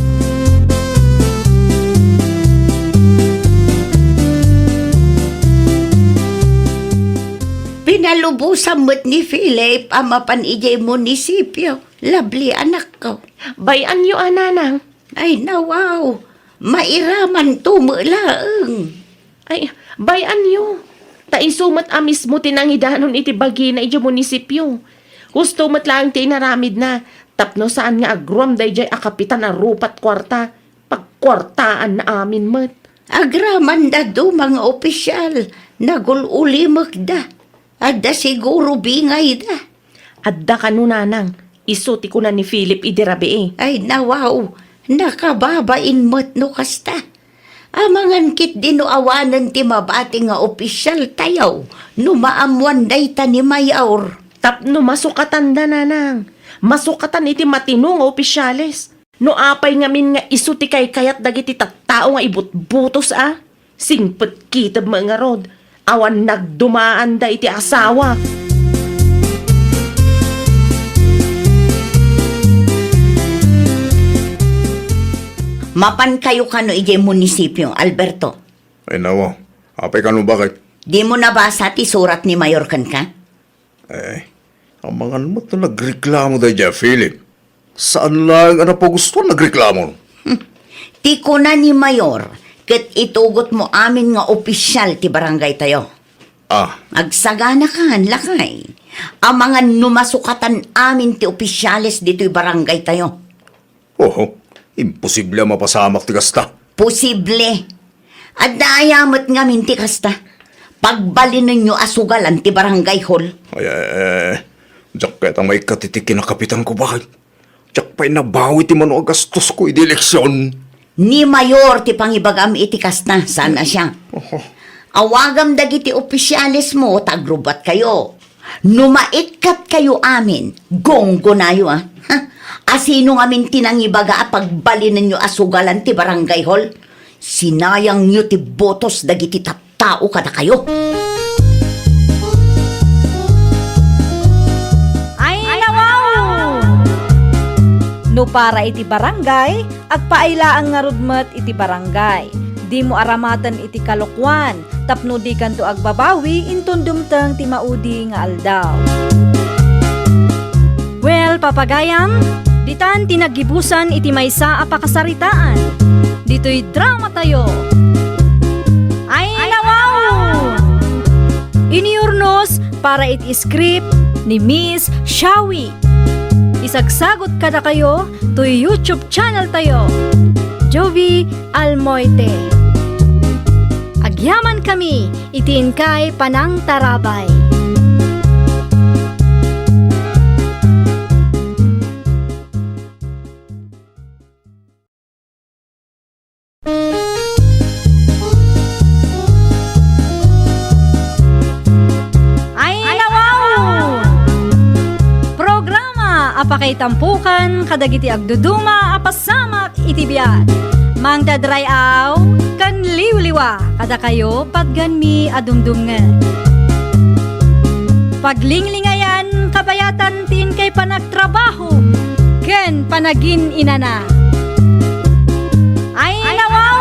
Pinalubusan mo't ni Philip ang mapanijay munisipyo. Labli anak ko. Bayan yo, ananang. Ay nawaw, mairaman tumulaang. Ay, bayan yo. Taisumat amis mo tinangidanon iti bagi na iti munisipyo. Gusto matlang ti naramid na. Tapno saan nga agrom day jay akapitan na rupat kwarta. Pagkwartaan na amin mat. Agraman da do mga opisyal. Nagululi magda. Adda siguro bingay da. Adda ka nanang. Isuti ko na ni Philip idirabi eh. Ay nawaw, nakababain mo't no kasta. Amangan kit dinuawanan ti mabati nga opisyal tayaw. Numaamuan day ta ni Mayor. Tapno masukatan da nanang. Masukatan iti matino nga opisyales. No apay ngamin nga isu ti kay kayat dagiti tattao nga ibutbutos Singpet kitab mga rod. Awan nagdumaan da iti asawa. Mapan kayo kano ije munisipyo, Alberto. Ay nawa, apay ka no bakit? Di mo nabasa ti surat ni Mayor kan ka? Ang mga mo na nagreklamo da dyan, Philip. Saan lang ano po gusto nagreklamo? Ti ko na ni Mayor, ket itugot mo amin nga opisyal ti barangay tayo. Agsagana kan, lakay. Ang mga numasukatan amin ti opisyales dito'y barangay tayo. Imposible mapasamak ti kasta. Posible. At naayamat nga minti kasta. Pagbalin ninyo asugalan ti barangay hall. Diyak kahit ang may katitikin na kapitan ko bakit? Diyak pa'y nabawi ti mano agastos ko iti eleksyon. Ni Mayor ti pangibagam iti kasta. Sana siya. Awagam dagiti opisyales mo, tagrubat kayo. Numaikat kayo amin. Gonggo na yo Asino ngamin tinangibaga pagbalin ninyo asugalan ti barangay hall? Sinayang nyo ti botos dagiti tattao kada kayo. Ay, nawaw! No para iti barangay, agpailaang nga rudmet iti barangay. Di mo aramatan iti kalokwan, tapno di kanto agbabawi, intundumtang ti maudi nga aldaw. Well, papagayam, ditan tinagibusan iti maysa a pakasaritaan. Dito'y drama tayo. Ay, nawaw! Iniurnos para iti script ni Miss Shawi. Isagsagot kada kayo to YouTube channel tayo. Jovi Almoite. Agyaman kami, itiin kay Panang Tarabay. Apakay tampukan, kadagiti agduduma, apasamak itibiyat. Mang dadrayaw, kan liwliwa, kada kayo patganmi adumdumngan. Paglinglingayan, kabayatan tin kay panagtrabaho, ken panagin inana. Ay, nawaw!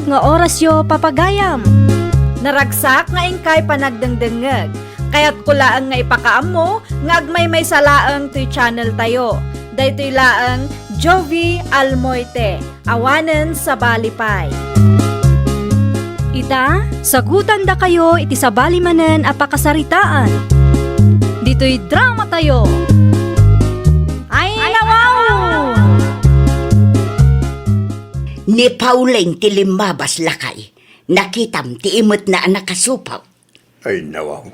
Nga oras yo papagayam. Naragsak nga ingkay panagdengdengeg. Kaya't kulaang nga ipakaam mo, nga agmay may salaang to'y channel tayo. Daytoy laang Jovi Almoite, awanen sa Balipay. Ita, sagutan da kayo iti sabali manen a pakasaritaan. Dito'y drama tayo. Ay, nawaw! Ni Pauling ti limabas lakay. Nakitam ti imot na anak kasupaw. Ay nawaw,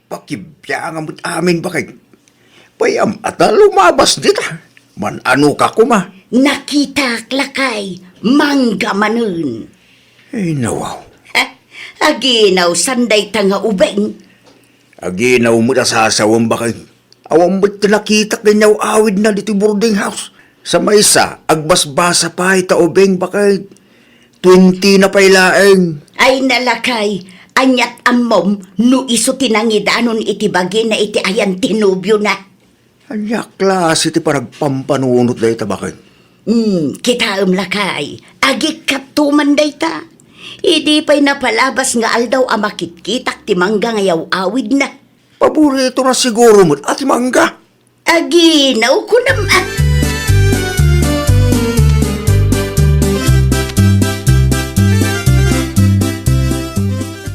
pakibiyang amot amin bakit? Payam at lumabas dita. Man ano ka kuma? Nakita lakay, mangga manun. Ay nawaw. Aginaw sanday tanga ubeng. Aginaw mo na sasawang bakit? Awang mo't nakita kanyaw awid na dito boarding house. Sa maysa, agbasbasa pa ita ubeng bakit? 20 na pailaeng. Ay nalakay, anyat amom, no iso tinangidanon iti bagi na iti ayan tinubyo na. Anya klase ti paragpampanunot da ita bakit? Kita lakay, agik katuman da ita. Idi pa'y napalabas nga aldaw amakitkitak ti mangga ngayaw awid na. Paborito na siguro mo't ati mangga. Aginaw ko naman.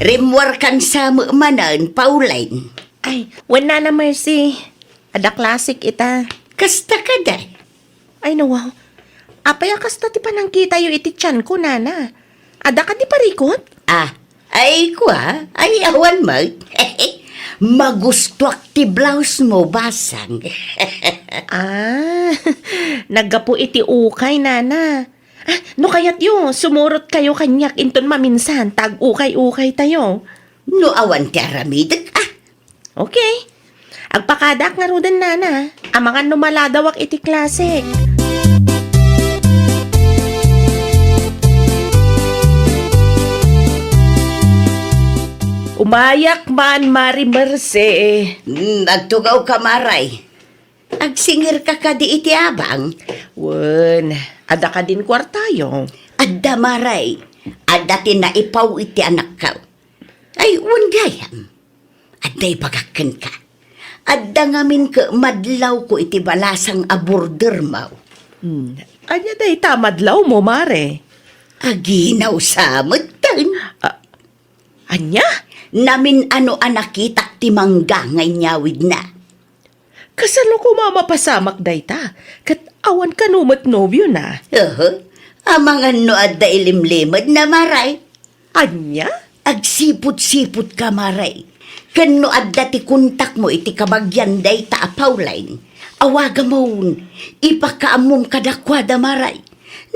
Rimwar kan sa manan, Pauline. Ay, wala na Mercy. Ada classic ita. Kasta ka day. Ay nawaw. Apay kasta ti panangkita yu iti tiyan ko nana. Ada ka di parikot? Ay ko ay awan mag. Magustuak ti blouse mo, basang. Ah, naggapo iti ukay, nana. No kayat yo, sumurot kayo kanyak inton maminsan, tag-ukay-ukay tayo. No awan ti aramidag, Okay. Agpakadak nga rudan, nana. Ang mga numaladawak iti klasik. Umayak man, Mari Merce. Nagtugaw ka, Maray. Agsingir ka di iti abang. Wen, ada ka din kwartayo. Adda, Maray. Adda tinaipaw iti anak ka. Ay, gayam. Adday pagakken ka. Adda ngamin ka madlaw ko iti balasang aborder mo. Anya day tamadlaw mo, Mare. Aginaw sa mutan. Anya? Namin ano anakitak ti mangga ngay nyawid na. Kasano ko mamapasamak day ta? Kat awan ka numot nobyo na. Amangan no adda ilimlimad na, Maray. Anya? Agsipot-sipot ka, Maray. Kano adda ti kuntak mo iti kabagyan day ta apawlain. Awaga mo, ipakaamong kadakwada, Maray.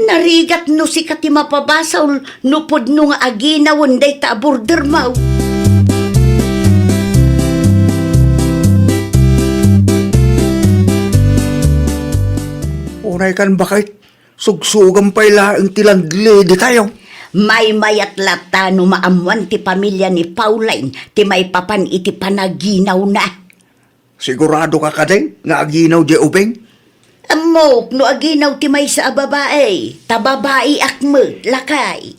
Narigat no si kati mapabasaw no pod no nga aginawon day ta border mo. Unay kan bakit? Sugsugan pa ilaang tilandli di tayo. May mayat lata no maamuan ti pamilya ni Pauline ti may papan iti panaginaw na. Sigurado ka kadeng nga aginaw di ubeng? Amok no aginaw ti may sa babae. Ta babae akme, lakay.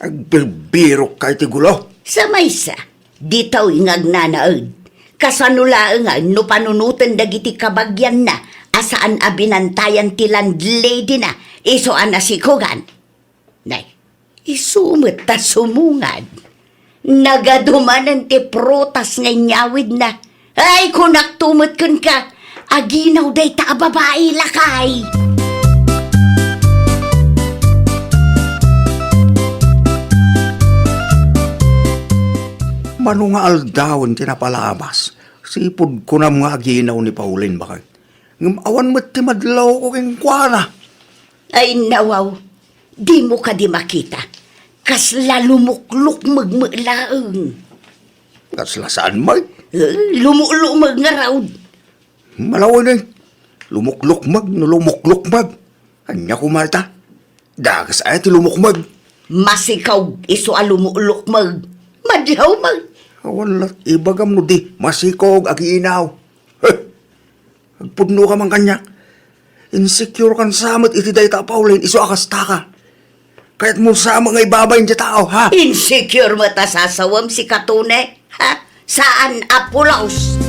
Agbilbirok kay ti gulo. Sa maysa, di taw ingag nanaod. Kasanula nga no panunutan dagiti kabagyan na asaan abinantayan ti landlady na isoan na sikugan. Nay, isumot ta sumungad. Nagadumanan ti prutas nga nyawid na. Ay, kung naktumot kun ka, aginaw day ta babae lakay. Mano nga aldawon tinapalabas. Sipod ko na mga aginaw ni Pauline bakit. Ngamawan mo't ti madlaw ko keng kuana. Ay, nawaw, di mo ka di makita. Kas lalumukluk magmulaang. Kaslasaan mo? Lumulumag nga raw. Malawin eh. Lumuklukmag no lumuklukmag. Anya ko Marta. Dagas ay ti lumukmag. Masikaw iso alumulukmag. Madlaw mag. Wala, ibagam no di. Masikog, agiinaw. Agpudno ka man kanya. Insecure kan samot iti day ta Pauline, iso akasta ka. Kahit mo sama nga ibabayin di tao, ha? Insecure mata sasawam si Katune. Ha? Saan apulaos?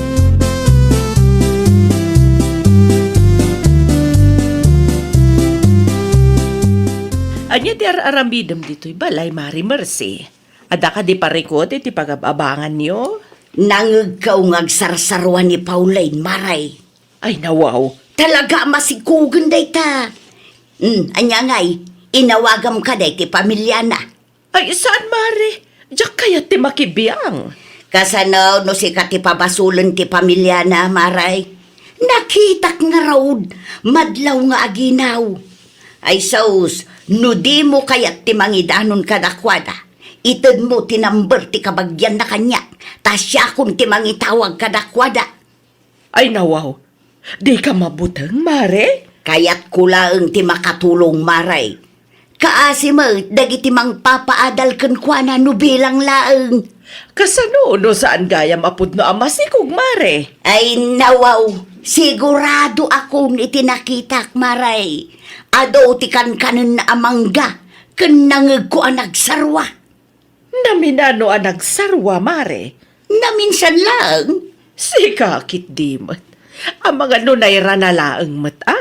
Anya ti aramidem dito'y balay, Mari Merce. Ada ka di parikot iti pagababangan niyo? Nangagaw ngagsarsarwan ni Pauline, Maray. Ay, nawaw. Talaga masikugan day ta. Anya ngay, inawagam ka day ti pamilya na. Ay, saan, Mari? Diyak kaya ti makibiyang. Kasanaw no si kati pabasulan ti pamilya na, Maray. Nakitak nga raud, madlaw nga aginaw. Ay saus, no di mo kayat ti mangidanon kadakwada. Itad mo tinamber ti kabagyan na kanya, tasya kung ti mangitawag kadakwada. Ay, nawaw. Di ka mabutang, Mare? Kaya't kulaang ti makatulong, Maray. Kaasi mo, dagiti mang papaadal ken kuana no bilang laeng. Kasano no saan gaya mapud no amasikog, Mare? Ay nawaw, sigurado akong itinakitak, Maray. Ado ti kankanan na amangga, ken nangeg ko ang nagsarwa. Naminano ang nagsarwa, Mare? Naminsan lang. Sikakit di mat. Ang mga nunayra na laang mat, ah?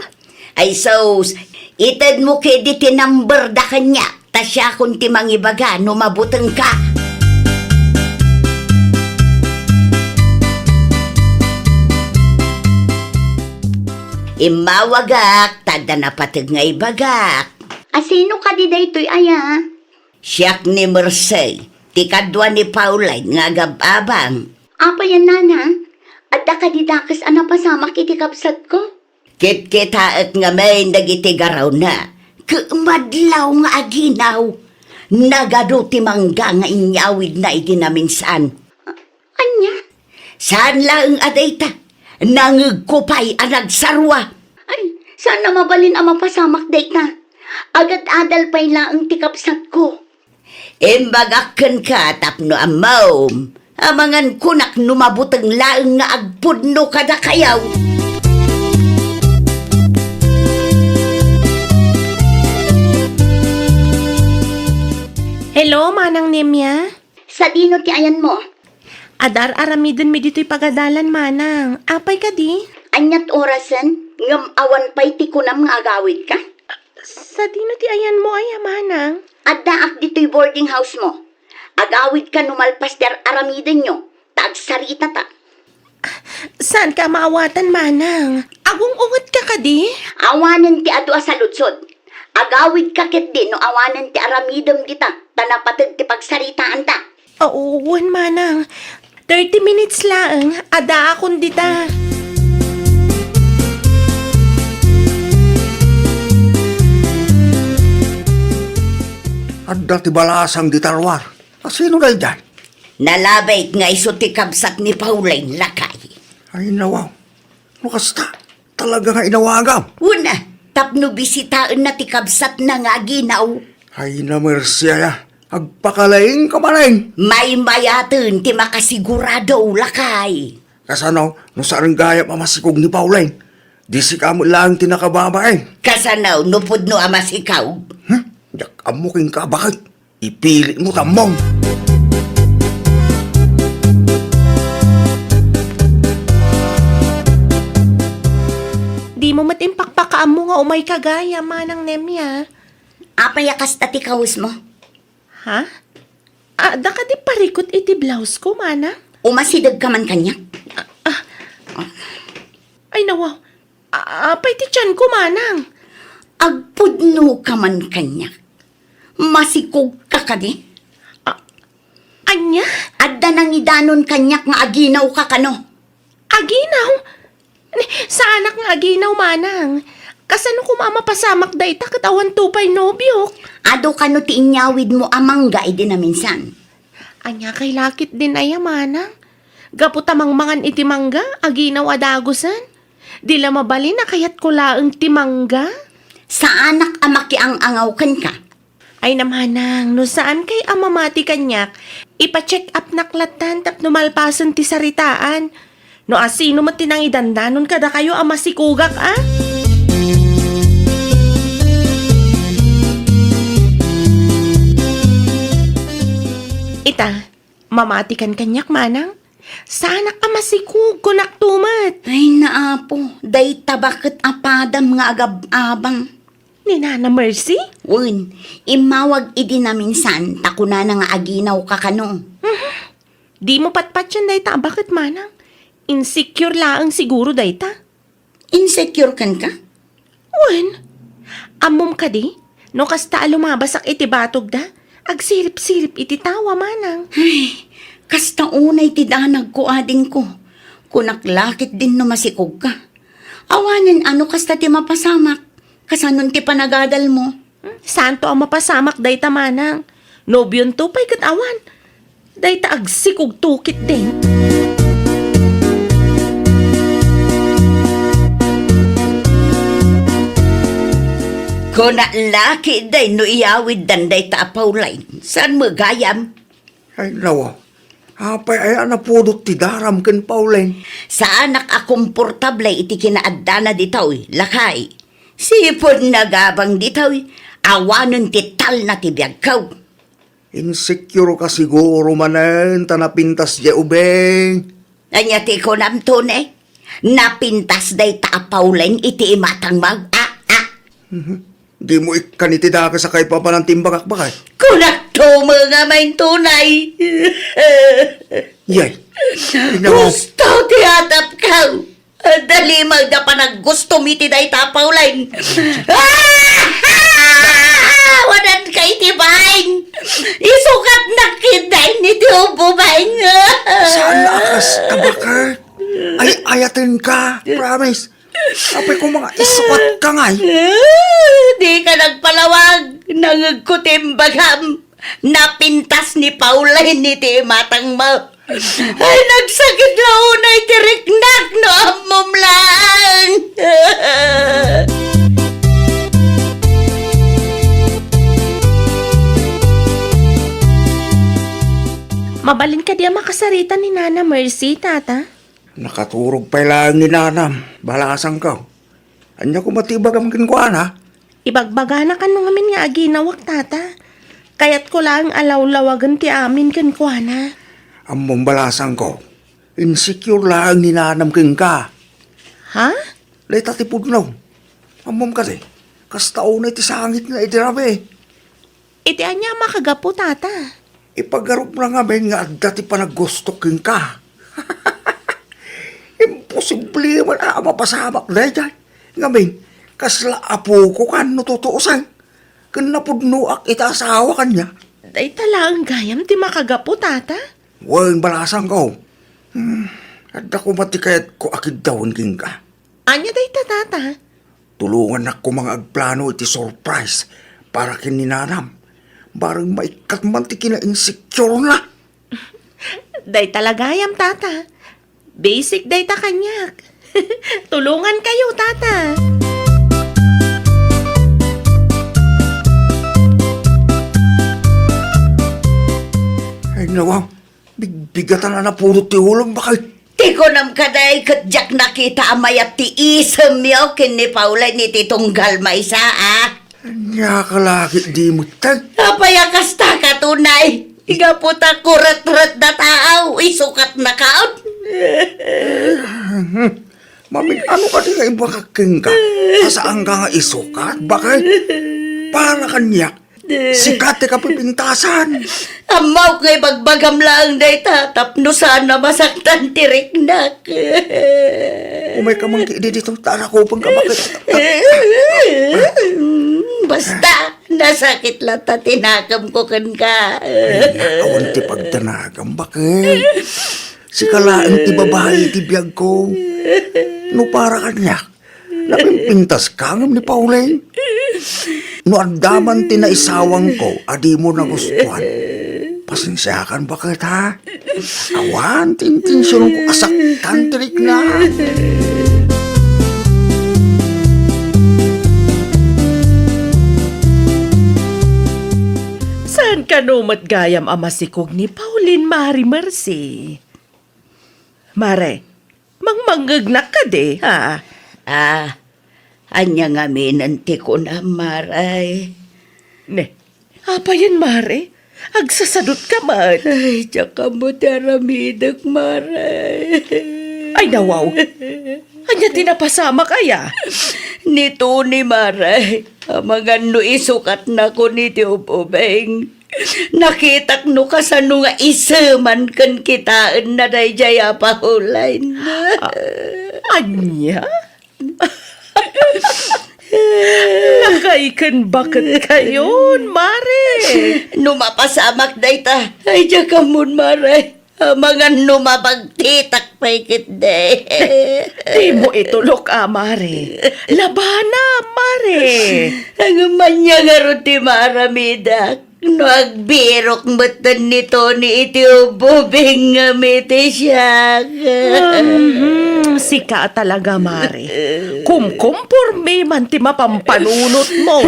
Ay sos, itad mo kay di tinamber da kanya, tasya kung ti mangibaga no mabuteng ka. Imawagak, tada na patag nga ibagak. Asino ka di daytoy aya? Siyak ni Mercey, Ti kadwa ni Pauline nga gababang. Apa yan, nana? Adda ka didakas ana pasamak iti kapsat ko? Kit-kitaat nga may dagiti garaw na. Kumadlaw nga aginaw. Nagado ti mangga nga inyawid na iti naminsan. Anya? Saan lang adayta? Nangagkupay ang nagsarwa. Ay, saan na mabalin ang mapasamak dayta? Agad-adal pa'y laang tikapsat ko. Imbagakan ka tapno amaw. Amangan kunak numabutang laang nga agpudno kada kayaw. Hello, Manang Nemya? Sa dino ti ayan mo? Adar aramidon mi dito'y pagadalan, Manang. Apay ka di? Anyat orasan? Ngam awan pa'y ti kunam nga agawid ka? Sa dino ti ayan mo ay, Manang? Addaak dito'y boarding house mo. Agawid ka numalpas der aramidin nyo. Tagsarita ta. Saan ka maawatan, Manang? Agong ungat ka di? Awanan ti adu sa lutsod. Agawid ka ket di no awanan ti aramidem dita. Tanapatag ti pagsaritaan ta. Oo, Manang. 30 minutes lang. Ada akong dita. Adda ti balasang di tarwar. Sino na dyan? Nalabay nga iso ti kabsat ni Pauline lakay. Ay nawaw. No kasta, talaga nga inawagam. Una, tapno bisitaan na ti kabsat na nga ginaw. Ay na mersiya ya. Agpakalaing ka maning. May mayaten ti makasigurado lakay. Kasanaw, no saan gaya pamasikog ni Pauline. Di si kamo lang tinakababain. Kasanaw, nupod no amasikaw. Yak amuking ka, bakit? Ipilit mo tamong. Di mo matimpakpakaan mo nga umay kagaya, Manang Nemya. Apayakas tati kawus mo. Ha? Da ka di parikot iti blouse ko, Manang? Umasidag ka man kanya. Ay nawaw. Apay ti tiyan ko, Manang. Agpudno ka man kanya. Masikog ka kadi. Anya? Adda nang idanon kanyak nga aginaw ka kano. Aginaw? Sa anak nga aginaw, Manang. Kasano ko mamapasamak da ita katawan tupay nobyo? Ado kano ti inyawid mo amangga iti na minsan. Anya kay lakit din ay, Manang. Gaputamang mangan iti mangga, aginaw adagusan. Dila mabali na kayat ko laang timangga. Sa anak amaki ang angawkan ka. Ay namanang, no saan kay amamati kanyak, ipa-check up naklatan tap numalpasan ti saritaan. No asino matinang idandanon kada kayo amasikugak ah? Ita, mamati kan kanyak, Manang. Sana ka masikug kunak tumat. Ay naapo, day tabakit apadam nga agab-abang. Ni Nana Mercy? Un, imawag idi na minsan, takuna na nga aginaw ka kano. Di mo patpat yan dayta. Bakit, Manang? Insecure laang siguro dayta. Insecure kan ka? Wen, amom ka di? No kasta lumabasak iti batog da? Agsirip-sirip iti tawa, Manang. Ay, kasta unay ti danag ko ading ko. Kunaklakit din no masikog ka. Awanan ano kasta ti mapasamak. Kasanon ti panagadal mo. Santo ang mapasamak dayta, Manang. Nobyon to pa'y katawa. Dayta agsikog tukit din. Kuna laki day no iyawid dan day ta Pauline. Saan mo gayam? Ay nawaw. Apay ay anapudot ti daram ken Pauline. Sa anak a komportable iti kinaadda na ditaw, lakay. Sipod na gabang ditaw, awanon ti tal na ti biyagkaw. Insecure ka siguro manen, tanapintas di ubeng. Anya ti ko namtone, napintas day ta Pauline iti imatang mag. Di mo ikanitida ka sa kay papa ng timbakak-bakay. Kunak to mga may tunay. Yay. Inawaw. Gusto ti atap kaw. Dali magdapanag gusto miti day ta Pauline. Wanan kay ti bahin. Isukat na kiday sumbatan ka. Promise. Apay ko mga isukat ka nga eh. Di ka nagpalawag, nangagkutimbagam. Napintas ni Paulay ni ti matang mo. Ay, nagsakit launay tiriknak no amom lang. Mabalin ka diya makasarita ni Nana Mercy, tata. Nakaturog pa lang ni nanam. Balasang ka. Anya ko matibag ang kinkuan ha. Ibagbaga na ka nung amin nga aginawak, tata. Kaya't ko lang alaw-lawagan ti amin kan kuana. Among balasang ko. Insecure lang ni nanam king ka. Ha? Lay tatipod na. Among kasi. Kastao na iti sangit na itirabe. Iti anya makagapo, tata. Ipagarup na nga ben nga dati pa naggusto king ka. Imposible man mapasamak na dyan. Nga ben, kasla apo ko kan no tutuusan. Kanapudno ak itasawa kanya. Day tala ang gayam ti makagapo, tata. Walang balasang ko. At ako matikayat ko akid dawan king ka. Anya day tata. Tulungan ako mga agplano iti surprise para kininanam. Barang maikat man ti kina-insecure na. Day talagayam, tata. Basic day ta kanyak. Tulungan kayo, tata. Ay nawang, bigbigatan na napulot ti ulam bakit? Ti ko nam kaday katjak nakita amayat ti isem yaw kin ni Paulay ni titunggal maisa ah. Anya ka lagi di mo tag. Apayakas ta ka tunay. Iga po ta kurat-rat na taaw. Isukat na kaon. Mami, ano ka di nga iba kaking ka? Saan ka nga isukat? Bakit? Para kanya. Sikat ka pipintasan. Amaw kay bagbagam lang day tatap no sana masaktan tiriknak. Umay ka mangki di dito. Tara ko pang kabakit. Basta nasakit lang ta tinakam ko kan ka. Awan ti pagtanagam. Bakit? Si kalaan ti babae ti biyag ko. No para kanya. Napimpintas ka ngam ni Paulay. No andaman tinaisawang ko, adi mo nagustuhan. Pasensyakan bakit ha? Awan, tintinsyon ko asaktan tirik na. Saan ka numat gayam amasikog ni Pauline Mari Mercy? Mare, mangmanggagnak ka de, ha? Anya nga minanti ko na maray. Ne, apa yan, Mare? Agsasadot ka man. Ay, tsaka mo taramidag maray. Ay, nawaw. Anya tinapasama kaya? Nito ni maray, mga no isukat na ko ni Tiupubeng. Nakitak no kasano nga isaman kan kitaan na day jaya pahulay na. Anya? Nakaikan bakit kayon, Mare? Numapasamak day ta. Ay, tsaka mo maray. Mga numapagtitak paikit day. Di mo itulok, Mare. Labana, Mare. Ang manya nga ro ti maramidak. No agbirok matan nito ni itiububing nga miti siya. Sika talaga, Mare. Kumkumpurme man ti mapampanunot mo.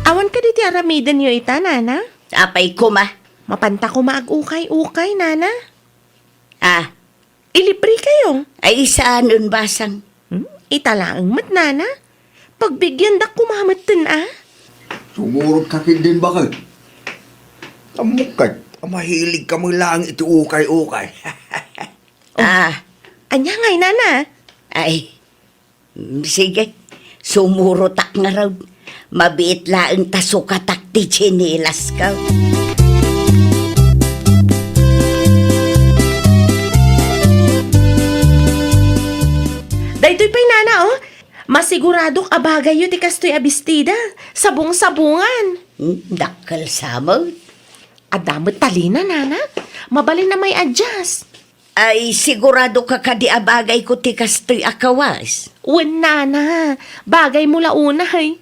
Awan ka di ti aramidan yo ita, Nana? Apay ko ma. Mapanta ko maag-ukay-ukay, Nana. Ilibre kayo. Ay saan nun basang? Italaang mat, Nana. Pagbigyan da kumamatan, Sumurot ka din bakit? Amukad. Mahilig ka mo lang iti ukay-ukay. Anya ngay, Nana. Ay, sige. Sumurotak nga raw. Mabiit laang tasukatak ti chinilas ka. Daytoy pa'y, Nana, Masiguradok abagay yu ti kastoy abistida. Sabong-sabungan. Dakal samot. Adamot talina, nana. Mabalin na may adjust. Ay, sigurado ka kadiabagay ko ti kastoy akawas. Wen, nana. Bagay mula unay.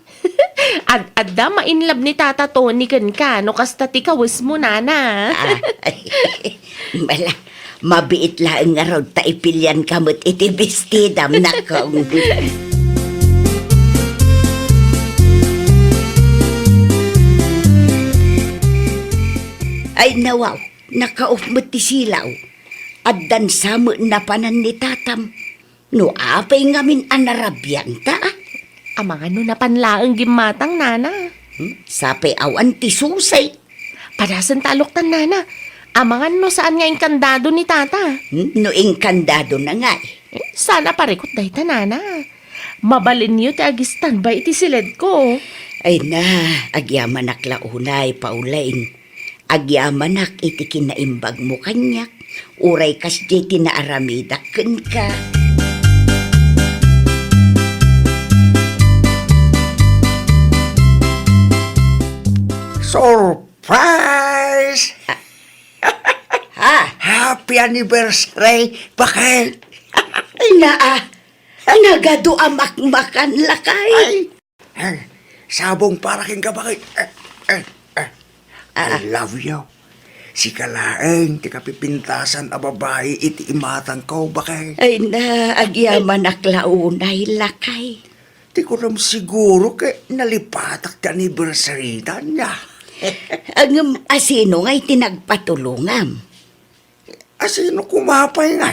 Adda mainlab ni Tata Tony kan ka, no kasta ti kawis mo, nana. Mala, mabiit lang nga raw taipilyan kamot iti bestidam na kong. Ay nawaw, nakaof mo ti silaw. Addan samo na panan ni tatam. No apay ngamin anarabyan ta. Amang ano na panlaang gimatang, nana. Sapay awan ti susay. Padasan taloktan, nana. Amang ano saan nga yung kandado ni Tata? No inkandado na nga eh. Sana parikot dahi ta, nana. Mabalin niyo ti agistan ba iti silid ko? Ay na, agyaman aklaunay paulain. Agyamanak iti kinaimbag mo kanyak. Uray kas di tinaaramidakken ka. Surprise! Ha? Happy anniversary! Bakit? Ay na nagado amakmakan lakay. Ay, sabong para king kabakit. I love you. Si kalaeng, ti kapipintasan a babae iti imatang ko, bakit? Ay na, agyaman aklaunay lakay. Di ko ram siguro kay nalipatak ti anniversary niya. Ang asino nga'y tinagpatulungam. Asino kumapay nga?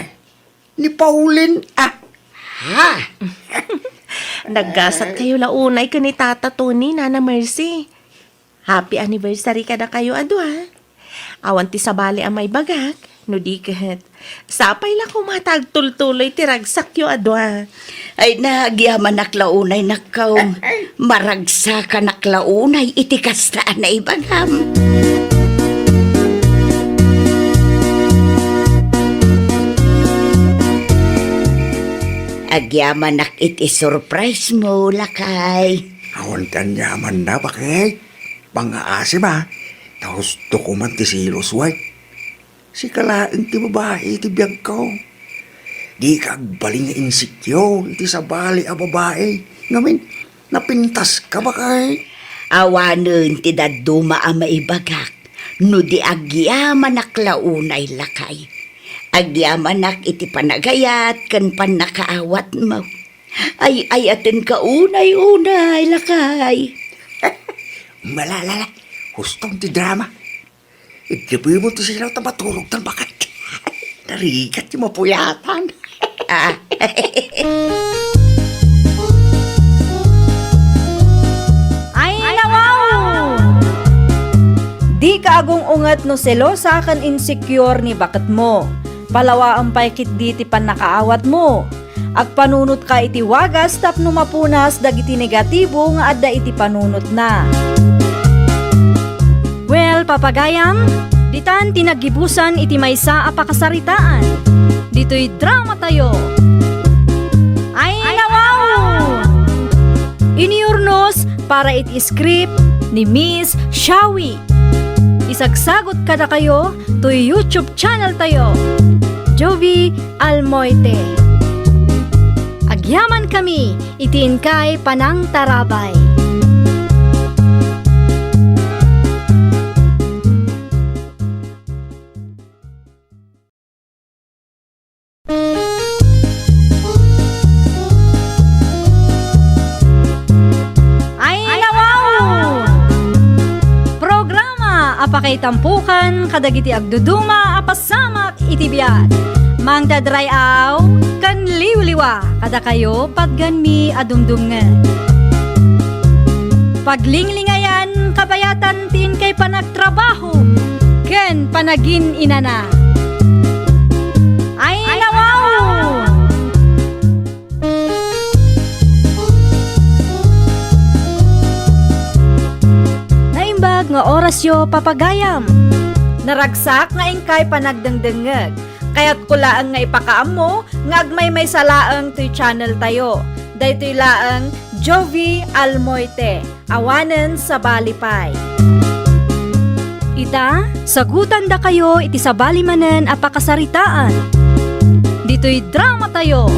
Ni Pauline, Ha? Naggasat kayo launay ka ni Tata Tony, Nana Mercy. Happy anniversary ka na kayo, ado ha. Awan ti sabali ang may bagak, no di kahet. Sapay lang kumatag tultuloy ti ragsak yo, ado ha. Ay nagyaman naklaunay nakaw. Maragsa ka naklaunay iti kastaan na ibagam. Agyaman nak iti surprise mo, lakay. awan kanyaman na, bakit? Pang-aasim ha. Tapos dokuman ti silos, white. Si kalaeng ti babae ti biyag ko. Di kagbaling nga insikyo, iti sabali a babae. Ngamin, napintas ka ba kay? Awanon ti daduma a maibagak. No di agyaman naklaunay lakay. Agyaman nak iti panagayat kan panakaawat mo. Ay atin ka unay lakay. Malalala, hustong ti drama. Igabi mo ti sila tamatulog tan bakit? Narigat yung mapuyatan. Ay, nawaw! Di ka agong ungat no selosa kan insecure ni bakit mo. Palawa ang paikit di ti panakaawat mo. Ag panunot ka iti wagas tapno mapunas dagiti negatibo nga adda iti panunot na. Well, papagayam, ditan tinagibusan iti maysa a pakasaritaan. Dito'y drama tayo. Ay, nawaw! Iniurnos para iti script ni Miss Shawi. Isagsagot kada kayo to YouTube channel tayo. Jovi Almoite. Agyaman kami, itiin kay Panang Tarabay. Ay, nawaw! Programa apakay tampukan kadagiti agduduma apasamak itibiyat. Mang dadrayaw kan liwliwa kada kayo pagganmi adumdumngan. Paglinglingayan kabayatan tin kay panagtrabaho ken panagin inana. Ay, nawaw! Naimbag nga oras yo papagayam. Naragsak nga ingkay panagdengdengeg. Kaya't kulaan nga ipakaam mo, nga agmay may salaang to'y channel tayo. Daytoy laang Jovi Almoite, awanen sa Balipay. Ita, sagutan da kayo iti sabali manen a pakasaritaan. Dito'y drama tayo.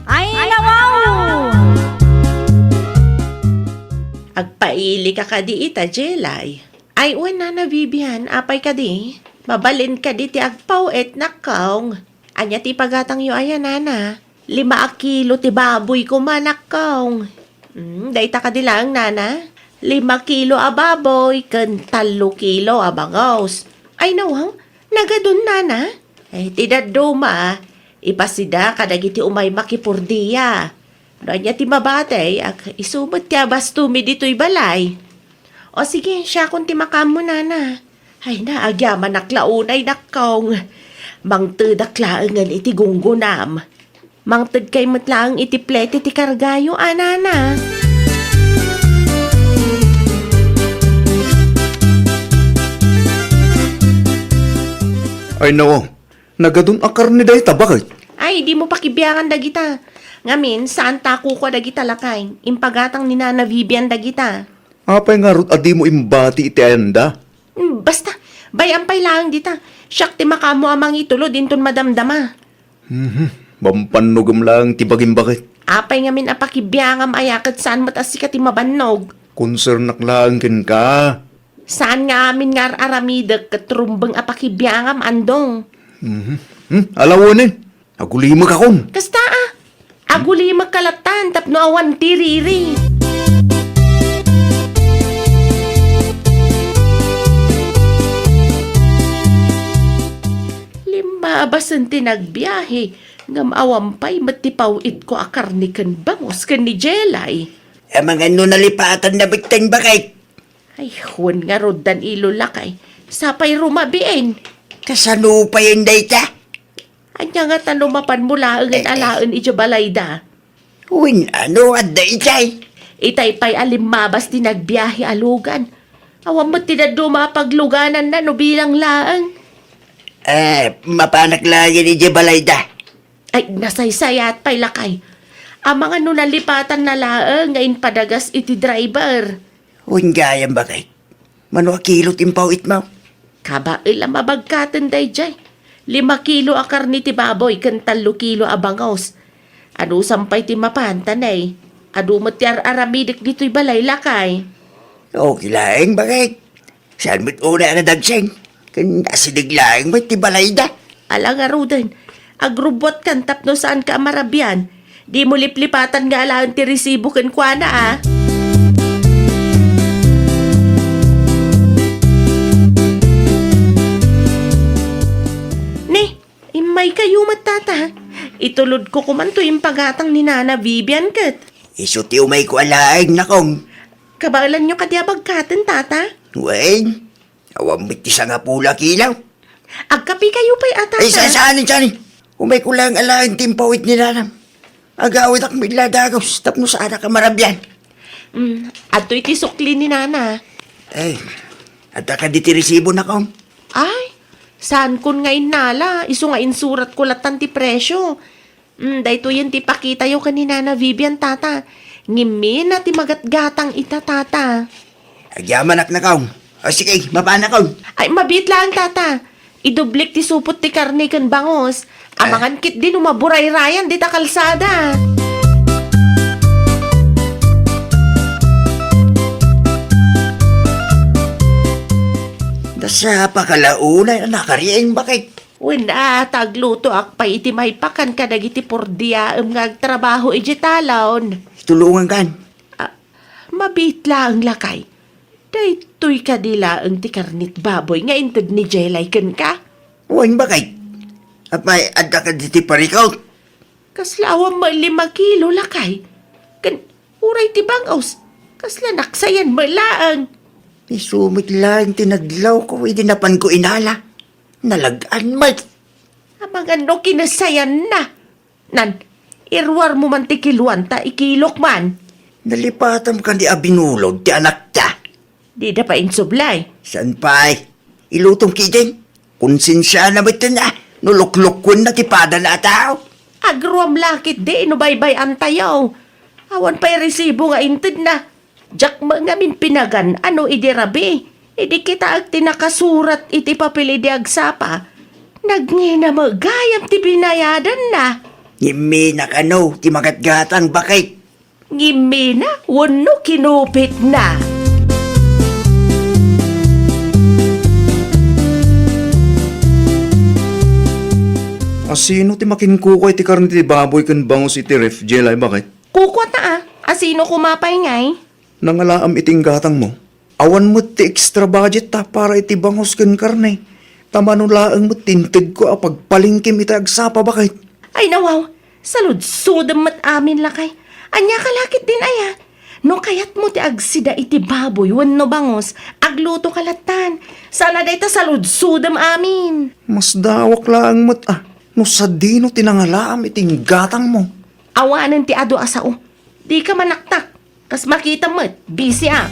Ay, nawaw! Agpaili ka di ita, Jelay. Ay, una na, Vivian, apay ka di. Mabalin ka di ti agpaw et nakaw. Anya ti pagatang yu ayan, nana. 5 kilo ti baboy ko manakaw. Dayta ka di lang, nana. 5 kilo a baboy, kan 3 kilo a bangaws. Ay, nawaw, nagadun, nana. Ay, tidaduma, ipasida kadagiti umay makipurdiya. Anya ti mabatay, isubot ti abastumi dito'y balay. O sige, siya kung ti makamo, nana. Ay na, agyaman naklaunay nakong. Mangtid aklaangan iti gunggunam. Mangtid kay matlaang iti plete ti kargayo, anana. Ay no, nagadun akar ni day bakit? Ay, di mo pakibiyangan dagita. Ngamin, saan tako ko dagita lakay? Impagatang ni Nana Vivian dagita. Apay nga rut adi mo imbati iti ayanda. Basta, bayampay lang dita. Siyak ti makamo amang itulo dinton madamdama. Bampanugam lang tibagin bakit? Apay ngamin apakibiyangam ayakat saan matasika ti mabannog. Konsernak lang kin ka. Saan nga amin nga aramidag katrumbang apakibiyangam andong. Alawanin, agulimag akon. Kasta aguli magkalatan tapno awan tiriri. Basan tinagbiyahe, ngam awampay matipawit ko akarni kan bangos kan ni Jelay. Mga nalipatan na bikteng bakit? Ay, huwan nga rodan ilulakay, sapay rumabiin. Kasano pa yun dayta? Anya nga tanumapan mula ang alaan ija balayda. Win ano at daytay? Itay pa'y alimabas tinagbiyahe alugan. Awam mo tinaduma pagluganan na no bilang laang. Mapanak lagi ni Jebalayda. Ay, nasaysayat pa'y lakay. Ang mga nunalipatan na laang ngayon padagas iti driver. Win gayang bakit? Mano kilot impawit mo? Kabail ang mabagkatan day jay. 5 kilo akar ni ti baboy, kan 3 kilo abangos. Ano sampay ti mapantan eh. Ado mo ti aramidik dito'y balay lakay. Okay lang bakit? Saan mo't una na dagseng? Kan asidig lang mo't tibalayda. Alang arudan, agrubot kan tapno saan ka marabyan. Di mo liplipatan nga alaan ti resibo kan kwa na ah. Ne, imay kayo matata. Itulod ko kumanto yung pagatang ni Nana Vivian kat. Iso ti umay ko alaing nakong. Kabalan nyo kadyabagkatan, tata? Wen, awang bitisa nga pula kilaw. Agkapi kayo pa'y atata. Ay, saan? Umay ko lang alaing timpawit ni Nanam. Agawit ak bigla dagos, tapno sa anak ka marabyan. Ato'y tisukli ni Nana. Ay, at ka di ti resibo nakong. Ay, saan kun nga inala? Iso nga insurat ko latan ti presyo. Dahito yan ti pakita yung kanina na Vivian, tata. Ngimin na ti magatgatang ita, tata. Agyaman ak nakong. O sige, mapana kong. Ay, mabit lang, tata. Idublik ti supot ti karne kan bangos. Amangan kit din umaburay-rayan di ta kalsada. Dasa pakalaunay na nakarieng bakit? Wala, tagluto ak pa iti may pakan ka dagiti pordia nga trabaho iti talon. Tulungan kan. Mabit lang lakay. Daytoy kadila ang ti karnit baboy nga intod ni Jelay kan ka. Uwan bakit? Apay, adda ka di ti parikaw. Kaslawang mo 5 kilo lakay. Kan, uray ti bangaws. Kasla naksayan mo laang. Isumit lang tinadlaw ko, idinapan ko inala. Nalagaan mo. Amang ano kinasayan na. Nan, irwar mo man ti kiluan ta ikilok man. Nalipatam ka di abinulog ti anak ta. Di da pa insublay. San pa'y? Ilutong kitin. Konsensya na ba't na? Nuluklukon na ti pada na tao. Agruam lakit di, no baybay antayaw. Awan pa'y resibo nga inted na. Jak mga min pinagan, ano idirabi. Idi kita ag tinakasurat iti papel idi agsapa. Nagngina magayam ti binayadan na. Ngimi na kano, ti magatgatang bakit. Ngimi na, wano kinupit na. Asino ti makinkukoy ti karni ti baboy kan bangos iti ref, jelay bakit? Kukwat na asino kumapay ngay? Nangalaam iting gatang mo. Awan mo ti extra budget ta para iti bangos kan karne. Tamanulaang mo tintig ko pagpalingkim iti agsapa bakit? Ay nawaw, saludsudam mat amin lakay. Anya kalakit din aya. No kayat mo ti agsida iti baboy wenno bangos, agluto kalatan. Sana day ta saludsudam amin. Mas dawak lang mo't no sa dino tinangalaam iting gatang mo. Awanan ti ado asao. Di ka manaktak. Kas makita mo't, busy ah.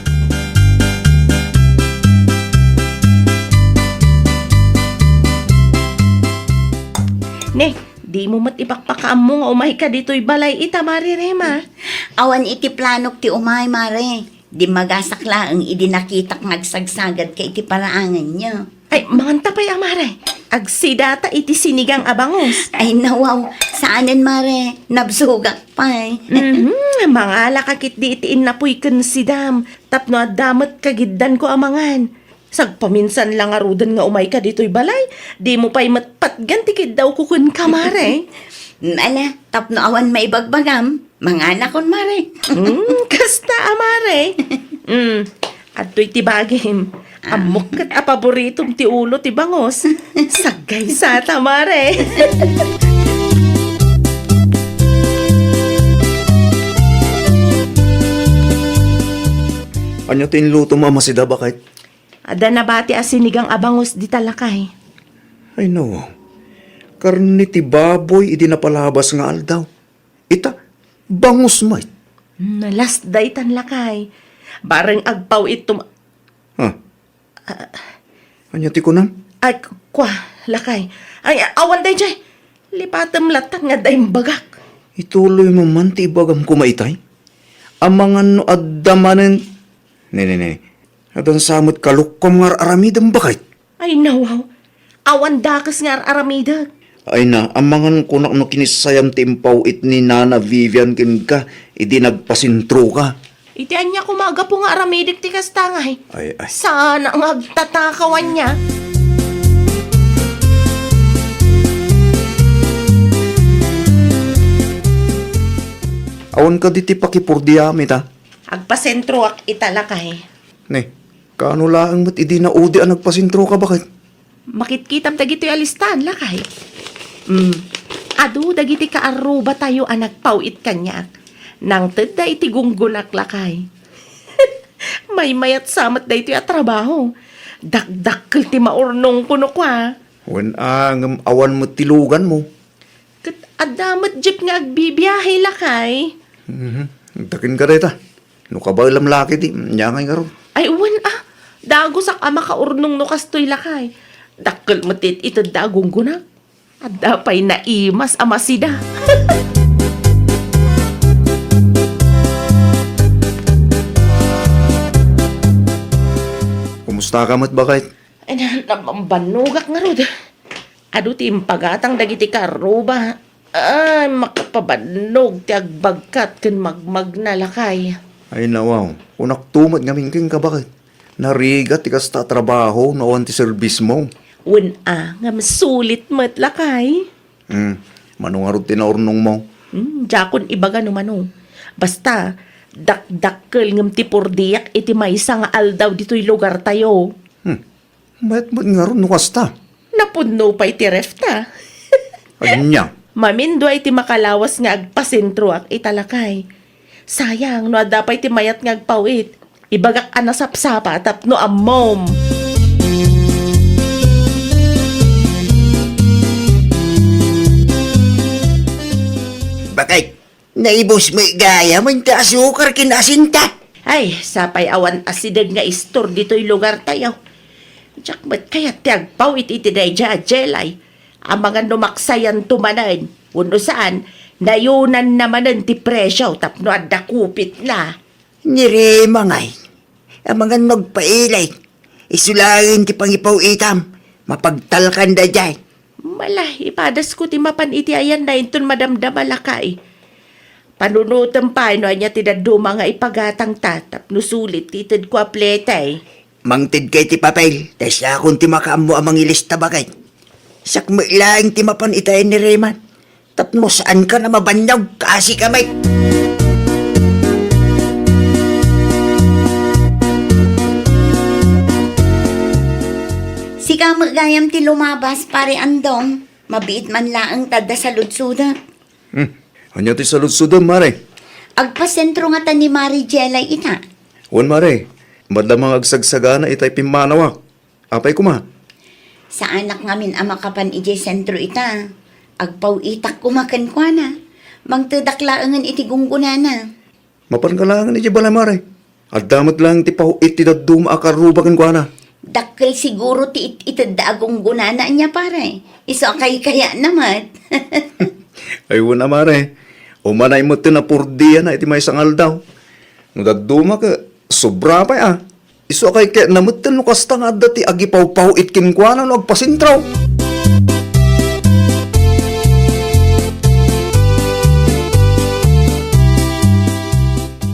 Ne, di mo mat ipakpakaam mo nga umahi ka dito'y balay ita, Mari Rema. Awan iti planok ti umay, mare. Di magasakla ang idinakitak ngagsagsagad kay iti paraangan niya. Ay, manganta pa'y Mare. Agsidata iti sinigang abangos. Ay nawaw, saanan mare? Nabsugak pa eh. Mga lakakit di itiin na puy kan si Dam. Tapno at damat kagiddan ko amangan. Sagpaminsan lang arudan nga umay ka dito'y balay. Di mo pa'y matpatganti kid daw kukun ka, Mare. Ala, tapno awan maibagbagam. Mga anak kon mare. Kasta, Mare. At to'y tibagim. Amok kat apaboritom ti ulo ti bangos. Sagay sa Mare. Anya tinluto mo masida bakit? Ada na bati asinigang abangos di talakay. Ay no, karni ti baboy idi napalabas nga aldaw. Ita, bangus mo. Nalas day tan lakay. Bareng agpaw itom. Ha? Anya ti kunam? Ay, kwa, lakay. Ay, awan day jay. Lipatam latan nga day bagak. Ituloy mo man ti ibagam kumaitay. Amangan no addamanen. Ne. Adan samot kalukkom nga aramidam bakit? Ay, nawaw. Awan dakas nga aramida. Ay na, amangan kunak no kinisayam ti impaw it ni Nana Vivian kin ka, idi nagpasintro ka. Iti anya kumaga po nga aramidik ti kastangay. Ay. Sana ang agtatakawan niya. Awan ka diti pakipurdiamit ha. Agpasentro ak italakay. Ne, kano laang mat idi na udi ang nagpasintro ka bakit? Makitkitam dagiti alistan, lakay. Adu dagiti kaaruba tayo ang nagpawit kanyak. Nang tada iti gunggunak lakay. May mayat samat da iti trabaho. Dakdakkel ti maurnong kuno kwa. Wan ang awan mo tilugan mo. Kat adamat jeep nga agbibiyahe lakay. Dakin ka reta. No ka ba ilam laki di, nyangay nga ron. Ay uwan dago sak ama kaurnong no kastoy lakay. Dakkel matit ito dagong gunak. Adda pa'y naimas amasida. Kumusta ka mat bakit? Ay, namambanugak nga rod. Ado ti impagatang dagiti karuba. Ay, makapabanog ti agbagkat ken magmag na lakay. Ay nawaw, unak tumat nga mingking ka bakit? Narigat ti kasta trabaho na awan ti service mo. Nga masulit mat lakay. Manungarod tinaurnong mo. Jakon ibaga no mano. Basta, dakdakkel ngam ti purdiyak iti maysa nga aldaw dito'y lugar tayo. Mayat mo nga ron no kasta. Napunno pa iti refta. Anya? Mamindo ay ti makalawas nga agpasentro ak italakay. Sayang, no adapay ti mayat nga agpawit. Ibagak anasapsapa tapno amom. Bakit? Naibos mo gaya man ta asukar kinasinta. Ay, sapay awan asidag nga istor dito'y lugar tayo. Diyak ba't kaya ti agpawit iti day jelay. Ang mga numaksayan tumanan. Uno saan, Nayunan naman ang ti presyo tapno adda kupit na. Nirema ngay. Ang mga nagpailay. Isulangin ti pangipaw itam. Mapagtalkan da jay. Malay, ipadas ko ti mapan iti ayan na inton madamdamalakay. Panunutan pa, no anya ti daduma nga ipagatang tatap, no sulit titid ko apletay. Mangtid kay ti papel. Tas akong ti makaamo amang ilista bagay. Sakmailaing ti mapan itayin ni Rayman. Tapno saan ka na mabanyag kasi kamay. Si kamo gayam ti lumabas pare andong. Mabiit man laang tada sa ludsuda. Anya ti salud-sudam, mare. Agpasentro nga ta ni Mari Jelay ita. Wan, mare. Madamang agsagsagana itay pimanawa. Apay kuma. Sa anak ngamin ama kapan ije sentro ita. Agpaw itak kumakan kwa na. Mangtadaklaangan iti gunggunana. Mapankalangan iti balay, mare. At damat lang ti pahuit ti daduma akarubakan ko na. Dakkel siguro ti itada gunggunana niya pare. Iso kay kaya naman. Ay, wala, mare. Umanay mo tinapurdiya na iti may sangal daw. Nagduma ka, sobra pa ya. Iso kay kaya namutin no kasta nga dati agipaw-paw itkin kwa na no agpasintraw.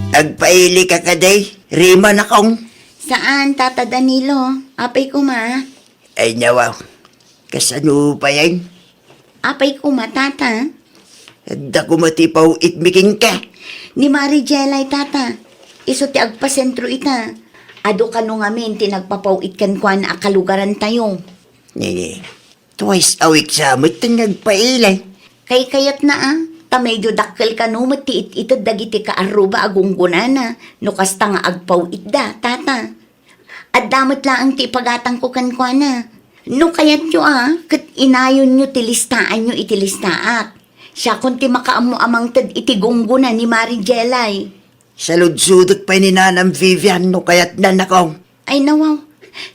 Agpaili ka kaday. Rayman akong. Saan, Tata Danilo? Apay ko ma. Ay nawaw. Kasano pa yan? Apay ko ma, Tata. Da ko matipaw itmiking ka. Ni Mari Jelay, Tata. Iso ti agpasentro ita. Ado ka nung amin, tinagpapawit kan kwa na akalugaran tayo. Nini. Twice a week sa amot nagpailay. Kay kayat na ah. Ta medyo dakkel ka no, matiit itad dagiti ka aruba agunggunana. No kasta nga agpawit da, Tata. At damot lang ti pagatang ko kan kwa na. No kayat nyo ah, kat inayon nyo tilistaan nyo itilistaak. Siya kunti makaamo amang tad itigunggunan ni Mari Jelay. Sa ludsudot pa ni Nanam Vivian no kayat na nakong. Ay nawaw,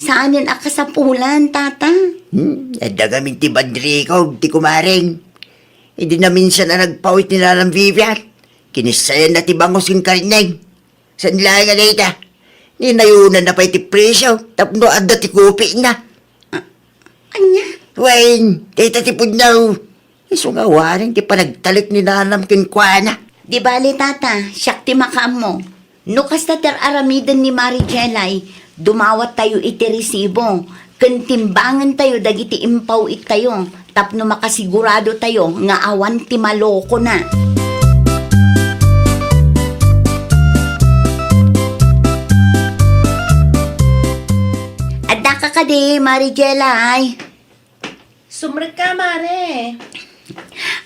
saan yun akasapulan, Tata? Nadagaming ti Badrikaw, ti kumaring. Hindi na minsan na nagpawit ni Nanam Vivian. Kinisayan na ti bangos yung karneng. San lang nga dita? Ninayunan na pa iti presyo, tapno adda ti kupi na. Anya? Wayne, dita ti pudnaw. Iso nga waring ti panagtalik ni Nanam kinkwana. Di bali, Tata, siyak ti makaamo. No kasta ter aramidan ni Mari Jelay, dumawat tayo iti resibo. Kantimbangan tayo, dagiti impaw it tayo. Tapno makasigurado tayo, nga awan ti maloko na. Adda ka kadi, Mari Jelay. Sumrek ka, mare.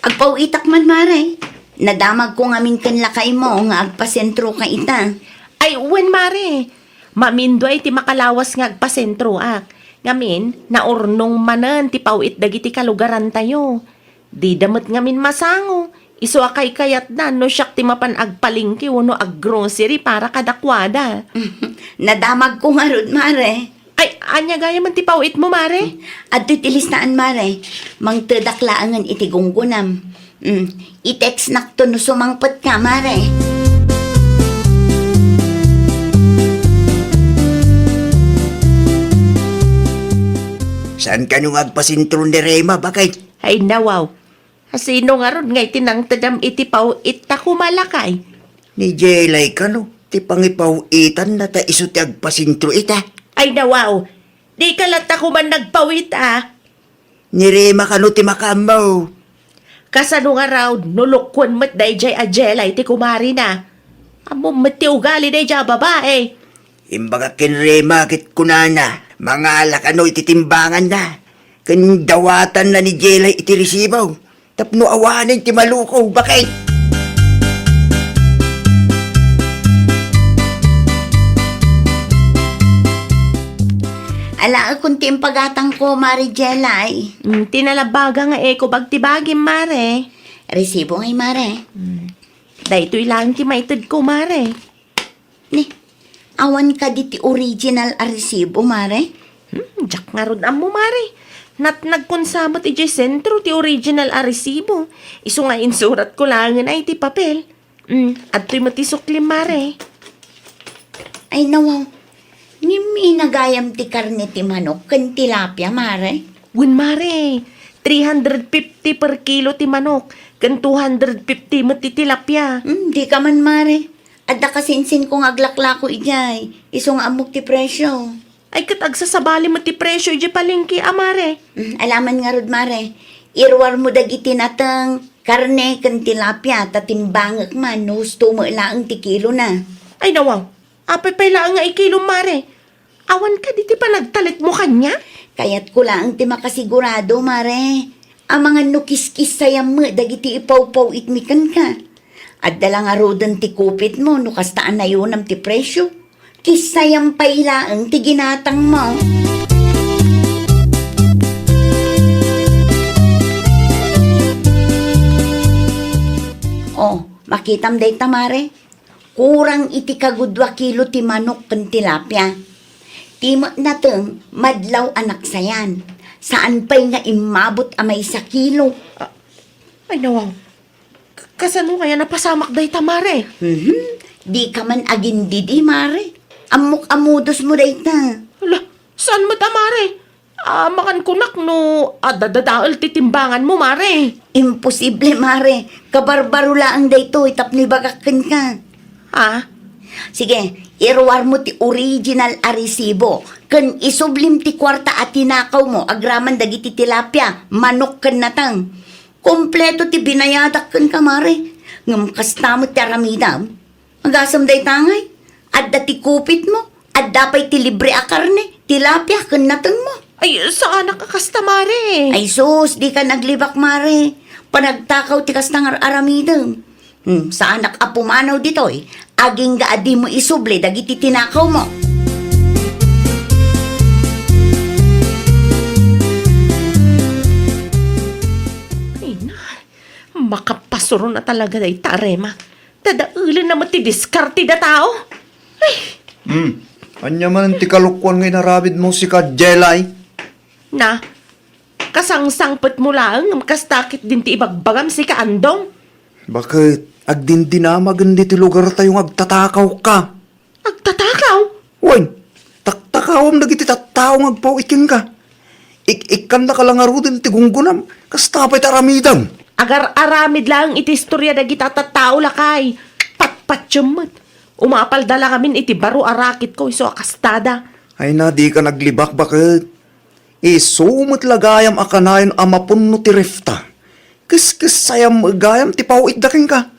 Agpawitak man, Mare. Nadamag ko nga minkan lakay mo, nga agpasentro ka ita. Ay, wen mare. Mamindo ay ti makalawas nga agpasentro ak. Ngamin, naurnong manan ti pawit dagiti kalugaran tayo. Di damot ngamin masango. Iso akay kayat na no siyak ti mapan agpalingki no aggrocery para kadakwada. Nadamag ko nga rod, Mare. Ay, anya gaya man ti pawit mo, mare. At tilistaan, Mare. Mang tadaklaangan iti gunggunam. I-text nakto no sumangpot ka, Mare. Saan ka nung agpasintron ni Rema, bakay? Ay, nawaw. Sino nga ron ngay tinang tadam iti pawit ta kumalakay. Ni Jelay ka no, ti pangipawitan na ta iso ti agpasintro ita. Ay, nawaw. Di ka lang ta kuman nagpawit Ni Rema ka no ti makamaw. Kasano nga raw, nulukwan mat day jay ajelay ti kumari na. Amo mati ugali day jay babae. Imbaga kin Rema kit kunana, mga alak ano ititimbangan na. Kan dawatan na ni Jelay iti resibaw. Tapno awanin ti malukaw, bakay? Ala, kunti ang pagatang ko, Mari Jelay. Tinalabaga nga ko bagtibagim, mare. Resibo ngay, Mare. Dahito ilang ti maitid ko, mare. Ni, awan ka di ti original a resibo, Mare. Jak nga ron amo, mare. Nagkonsamot iti sentro ti original a resibo. Iso nga insurat ko lang nga iti papel. At to'y matisuklim, mare. Ay nawaw, ngimi nagayam ti karne ti manok kan tilapia, mare. Gun, mare. 350 per kilo ti manok. Kan 250 mo ti tilapia. Di ka man, mare. Adda kasinsin kong aglakla ko ijay. Isong amok ti presyo. Ay kat agsasabali mo ti presyo iti palengke, mare. Alaman nga rod, mare. Irwar mo dagiti natang karne kan tilapia tatimbangak man no gusto mo ilaang ti kilo na. Ay nawaw. Apay pailaan nga ikilo, mare. Awan ka di ti pa nagtalit mo kanya? Kaya't ko lang ti makasigurado, mare. Ang mga nukis-kis sayam mo, dagiti ipaw-paw itmikan ka. At dalang arodan ti kupit mo, nukastaan na yun ang ti presyo. Kisayam pailaang ti ginatang mo. Oh, makitam day tamare. Kurang iti kagudwa kilo ti manok ken tilapia. Timo nateng madlaw anak sayan. Saan pa'y nga imabot amay sa kilo? Ay nawaw. Kasano kaya napasamak day tamare? Di ka man agin didi, mare. Amok-amudos mo day ta. Hala, saan mo tamare? Makan kunak no, dadadaal titimbangan mo, mare. Imposible, mare. Kabarbarula ang dayto, itapni bagakan ka. Ha? Sige, irwar mo ti original a resibo. Kan isublim ti kwarta at tinakaw mo, agraman dagiti tilapia, manok kan natang. Kompleto ti binayadak kan kamare. Ngam kasta mo ti aramidam. Agasam day tangay. Adda ti kupit mo. Adda pa'y ti libre a karne. Tilapia kan natang mo. Ay, saan nakakasta, mare? Ay sus, di ka naglibak, mare. Panagtakaw ti kastang aramidam. Sa anak apumanaw ditoy, aging gaadi mo isuble dagiti tinakaw mo. Ay na, makapasuro na talaga day tarema. Dadaulan na matidiskarte da tao. Anya man ti kalukwan ngay narabid mo si Kadjelay. Na, kasangsangpet mo lang, kastakit din ti ibagbagam si Kaandong. Bakit? Agdindinamagan di ti lugar tayong agtatakaw ka. Agtatakaw? Wan, taktakawam na giti tattaong agpawikin ka. Ikan na kalangaro din ti gunggunam, kastapay taramidam. Agar aramid lang iti istorya da kita tattao lakay. Patpatsyumot. Umapaldala kamin iti baro arakit ko iso akastada. Ay na, di ka naglibak, bakit? Isumot lagayam akanayon amapun no ti refta. Kis sayam gayam ti pawit daking ka.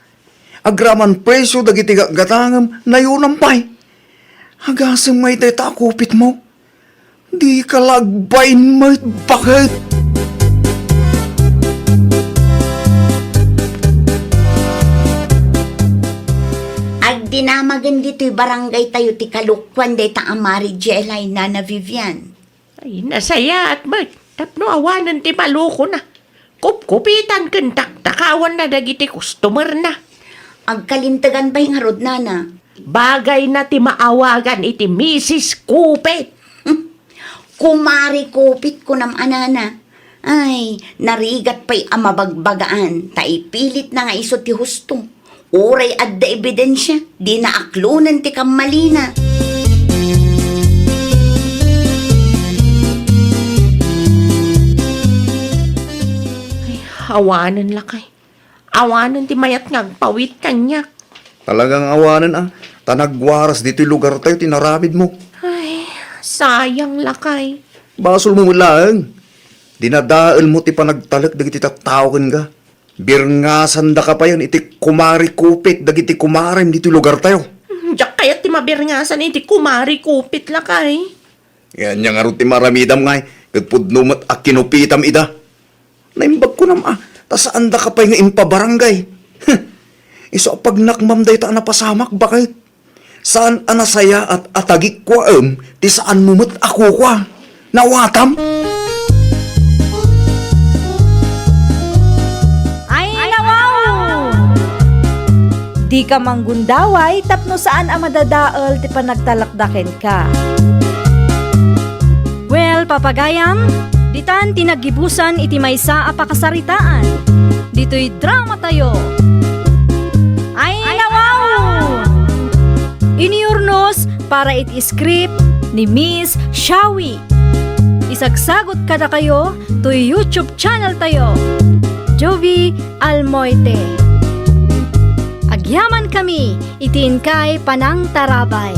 Agraman presyo dagiti gatangam na yunampay. Hagasang may data kupit mo. Di ka lagbain mo, bakit? Agdinamagan dito'y barangay tayo ti kalukwan day ta amari jelay Nana Vivian. Ay, nasaya at mat. Tapno awanan ti maluko na. Kupitan ken takawan na dagiti customer na. Agkalintagan ba'y nga rod, Nana? Bagay na ti maawagan iti Mrs. Kupit. Kumari kupit ko nam anana. Ay, narigat pa'y amabagbagaan. Taipilit na nga iso ti husto. Uray adda ebidensya. Di na aklunan ti kamalina. Awanan lakay. Awanan ti mayat ngagpawit kanya. Talagang awanan Tanagwaras dito'y lugar tayo, tinarabid mo. Ay, sayang lakay. Basol mo lang. Dinadaal mo ti panagtalak dagiti tattawin ka. Birngasan da ka pa yan, iti kumari kupit, dagiti kumarin dito'y lugar tayo. Diyak kaya ti mabirngasan iti kumari kupit lakay. Yan yang arot ti maramidam ngay, kagpudnumat at kinupitam ida. Naimbag ko tasaan da ka pa yung impabarangay. Iso pag nakmam day ta napasamak, bakit? Saan anasaya at atagik kwa ti saan mumut ako kwa? Nawatam? Ay, nawaw! Di ka manggundaway, tapno saan ang madadaol ti panagtalakdaken ka. Well, papagayam, Ditan tinagibusan iti maysa a pakasaritaan. Dito'y drama tayo. Ay nawaw! Iniurnos para iti script ni Miss Shawi. Isagsagot kada kayo to YouTube channel tayo. Jovi Almoite. Agyaman kami, itin kay Panang Tarabay.